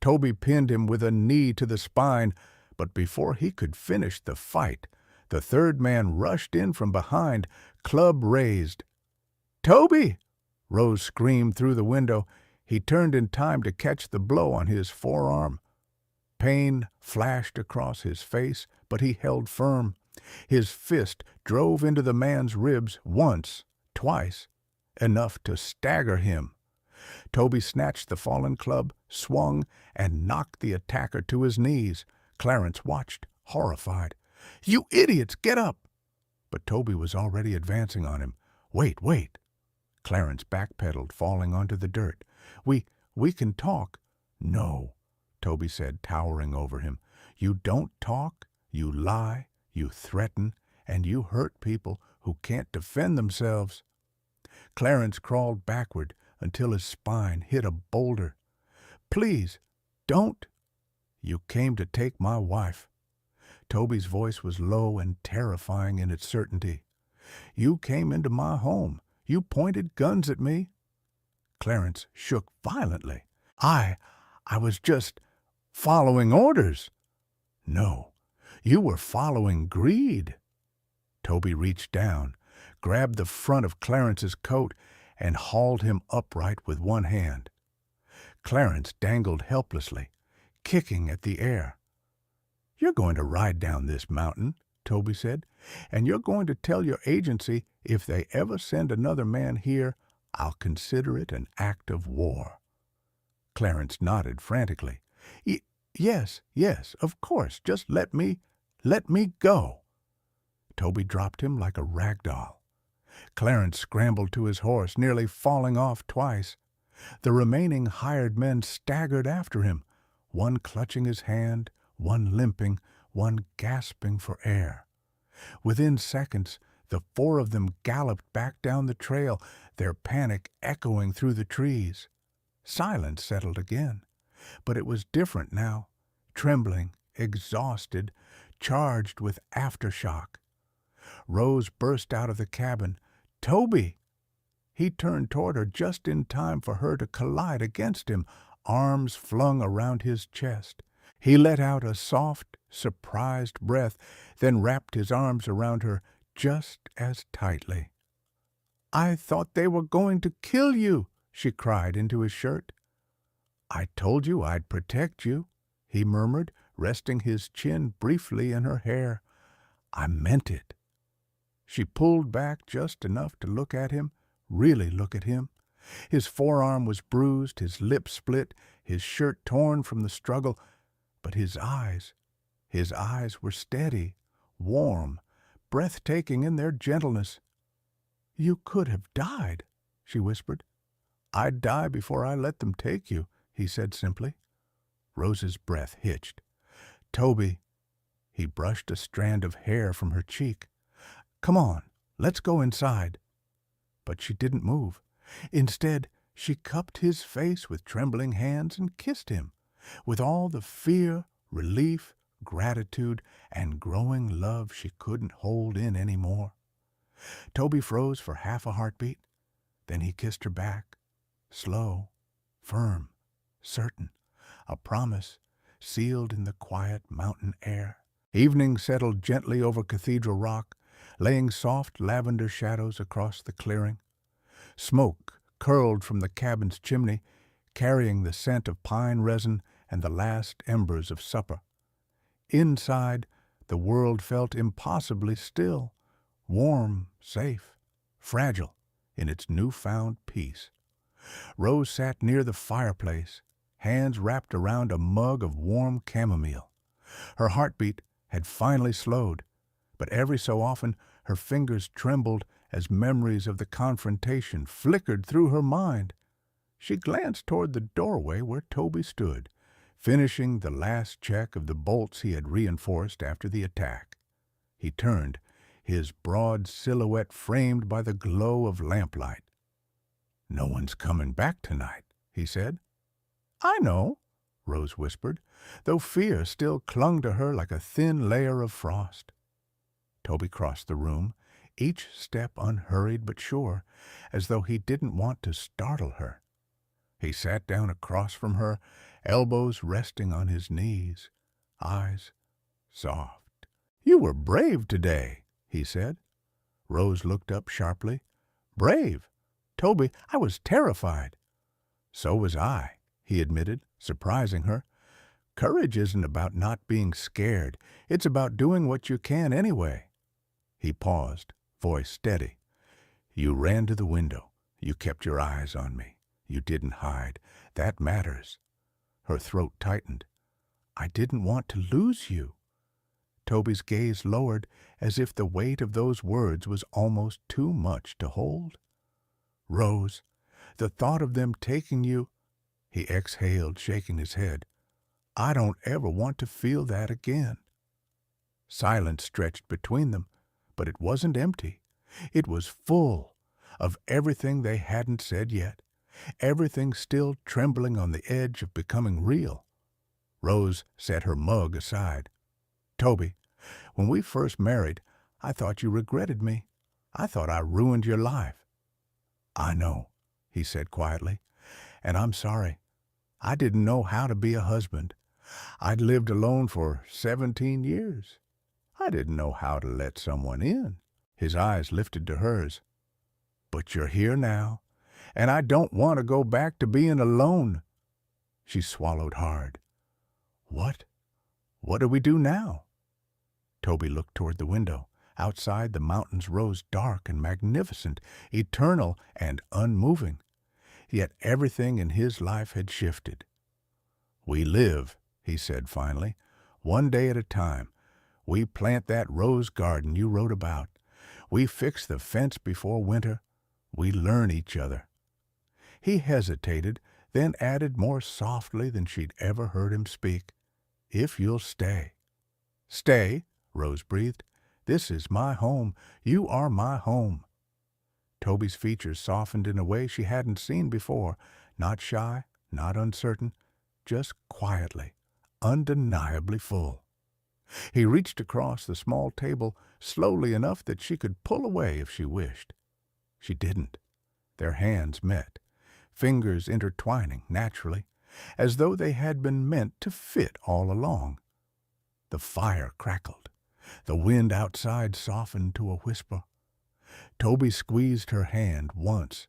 Toby pinned him with a knee to the spine, but before he could finish the fight, the 3rd man rushed in from behind, club raised. "Toby!" Rose screamed through the window. He turned in time to catch the blow on his forearm. Pain flashed across his face, but he held firm. His fist drove into the man's ribs once, twice, enough to stagger him. Toby snatched the fallen club, swung, and knocked the attacker to his knees. Clarence watched, horrified. "You idiots, get up!" But Toby was already advancing on him. Wait." Clarence backpedaled, falling onto the dirt. We can talk." "No," Toby said, towering over him. "You don't talk, you lie, you threaten, and you hurt people who can't defend themselves." Clarence crawled backward until his spine hit a boulder. Please, don't. You came to take my wife." Toby's voice was low and terrifying in its certainty. "You came into my home. You pointed guns at me." Clarence shook violently. I was just following orders." "No, you were following greed." Toby reached down, grabbed the front of Clarence's coat, and hauled him upright with one hand. Clarence dangled helplessly, kicking at the air. "You're going to ride down this mountain," Toby said, "and you're going to tell your agency if they ever send another man here, I'll consider it an act of war." Clarence nodded frantically. Yes, of course. Just let me go." Toby dropped him like a rag doll. Clarence scrambled to his horse, nearly falling off twice. The remaining hired men staggered after him, one clutching his hand, one limping, one gasping for air. Within seconds, the four of them galloped back down the trail, their panic echoing through the trees. Silence settled again, but it was different now, trembling, exhausted, charged with aftershock. Rose burst out of the cabin. "Toby!" He turned toward her just in time for her to collide against him, arms flung around his chest. He let out a soft, surprised breath, then wrapped his arms around her just as tightly. "I thought they were going to kill you," she cried into his shirt. "I told you I'd protect you," he murmured, resting his chin briefly in her hair. "I meant it." She pulled back just enough to look at him, really look at him. His forearm was bruised, his lip split, his shirt torn from the struggle, but his eyes were steady, warm, breathtaking in their gentleness. "You could have died," she whispered. "I'd die before I let them take you," he said simply. Rose's breath hitched. "Toby," he brushed a strand of hair from her cheek. "Come on, let's go inside." But she didn't move. Instead, she cupped his face with trembling hands and kissed him, with all the fear, relief, gratitude, and growing love she couldn't hold in any more. Toby froze for half a heartbeat. Then he kissed her back, slow, firm, certain, a promise sealed in the quiet mountain air. Evening settled gently over Cathedral Rock, laying soft lavender shadows across the clearing. Smoke curled from the cabin's chimney, carrying the scent of pine resin and the last embers of supper. Inside, the world felt impossibly still, warm, safe, fragile in its newfound peace. Rose sat near the fireplace, hands wrapped around a mug of warm chamomile. Her heartbeat had finally slowed, but every so often her fingers trembled as memories of the confrontation flickered through her mind. She glanced toward the doorway where Toby stood, finishing the last check of the bolts he had reinforced after the attack. He turned, his broad silhouette framed by the glow of lamplight. "No one's coming back tonight," he said. "I know," Rose whispered, though fear still clung to her like a thin layer of frost. Toby crossed the room, each step unhurried but sure, as though he didn't want to startle her. He sat down across from her, elbows resting on his knees, eyes soft. "You were brave today," he said. Rose looked up sharply. "Brave? Toby, I was terrified." "So was I," he admitted, surprising her. "Courage isn't about not being scared. It's about doing what you can anyway." He paused, voice steady. "You ran to the window. You kept your eyes on me. You didn't hide. That matters." Her throat tightened. "I didn't want to lose you." Toby's gaze lowered, as if the weight of those words was almost too much to hold. "Rose, the thought of them taking you—" He exhaled, shaking his head. "I don't ever want to feel that again." Silence stretched between them, but it wasn't empty. It was full of everything they hadn't said yet, everything still trembling on the edge of becoming real. Rose set her mug aside. "Toby, when we first married, I thought you regretted me. I thought I ruined your life." "I know," he said quietly, "and I'm sorry. I didn't know how to be a husband. I'd lived alone for 17 years. I didn't know how to let someone in." His eyes lifted to hers. "But you're here now, and I don't want to go back to being alone." She swallowed hard. "What? What do we do now?" Toby looked toward the window. Outside, the mountains rose dark and magnificent, eternal and unmoving. Yet everything in his life had shifted. "We live," he said finally, "one day at a time. We plant that rose garden you wrote about. We fix the fence before winter. We learn each other." He hesitated, then added more softly than she'd ever heard him speak, "If you'll stay." "Stay?" Rose breathed. "This is my home. You are my home." Toby's features softened in a way she hadn't seen before, not shy, not uncertain, just quietly, undeniably full. He reached across the small table slowly enough that she could pull away if she wished. She didn't. Their hands met, fingers intertwining naturally, as though they had been meant to fit all along. The fire crackled. The wind outside softened to a whisper. Toby squeezed her hand once.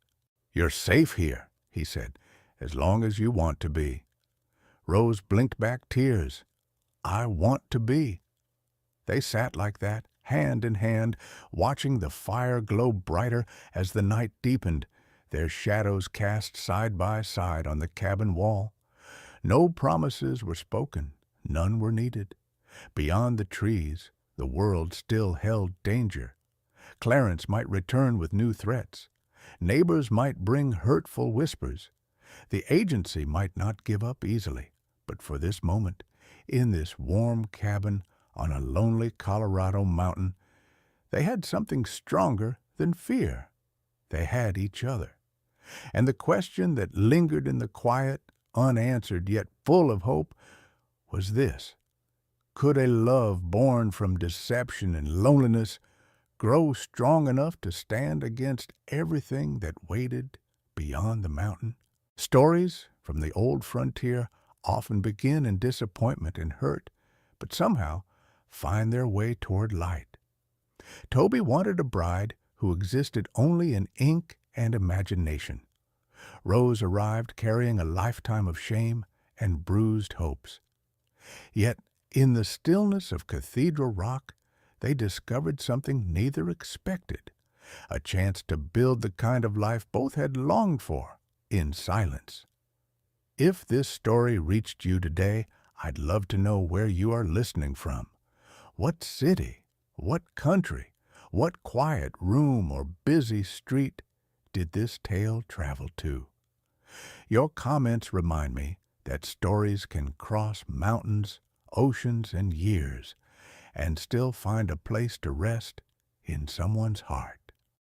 "You're safe here," he said, "as long as you want to be." Rose blinked back tears. "I want to be." They sat like that, hand in hand, watching the fire glow brighter as the night deepened, their shadows cast side by side on the cabin wall. No promises were spoken, none were needed. Beyond the trees, the world still held danger. Clarence might return with new threats. Neighbors might bring hurtful whispers. The agency might not give up easily, but for this moment, in this warm cabin on a lonely Colorado mountain, they had something stronger than fear. They had each other. And the question that lingered in the quiet, unanswered yet full of hope, was this: could a love born from deception and loneliness grow strong enough to stand against everything that waited beyond the mountain? Stories from the old frontier often begin in disappointment and hurt, but somehow find their way toward light. Toby wanted a bride who existed only in ink and imagination. Rose arrived carrying a lifetime of shame and bruised hopes. Yet, in the stillness of Cathedral Rock, they discovered something neither expected, a chance to build the kind of life both had longed for, in silence. If this story reached you today, I'd love to know where you are listening from. What city, what country, what quiet room or busy street did this tale travel to? Your comments remind me that stories can cross mountains, oceans, and years, and still find a place to rest in someone's heart.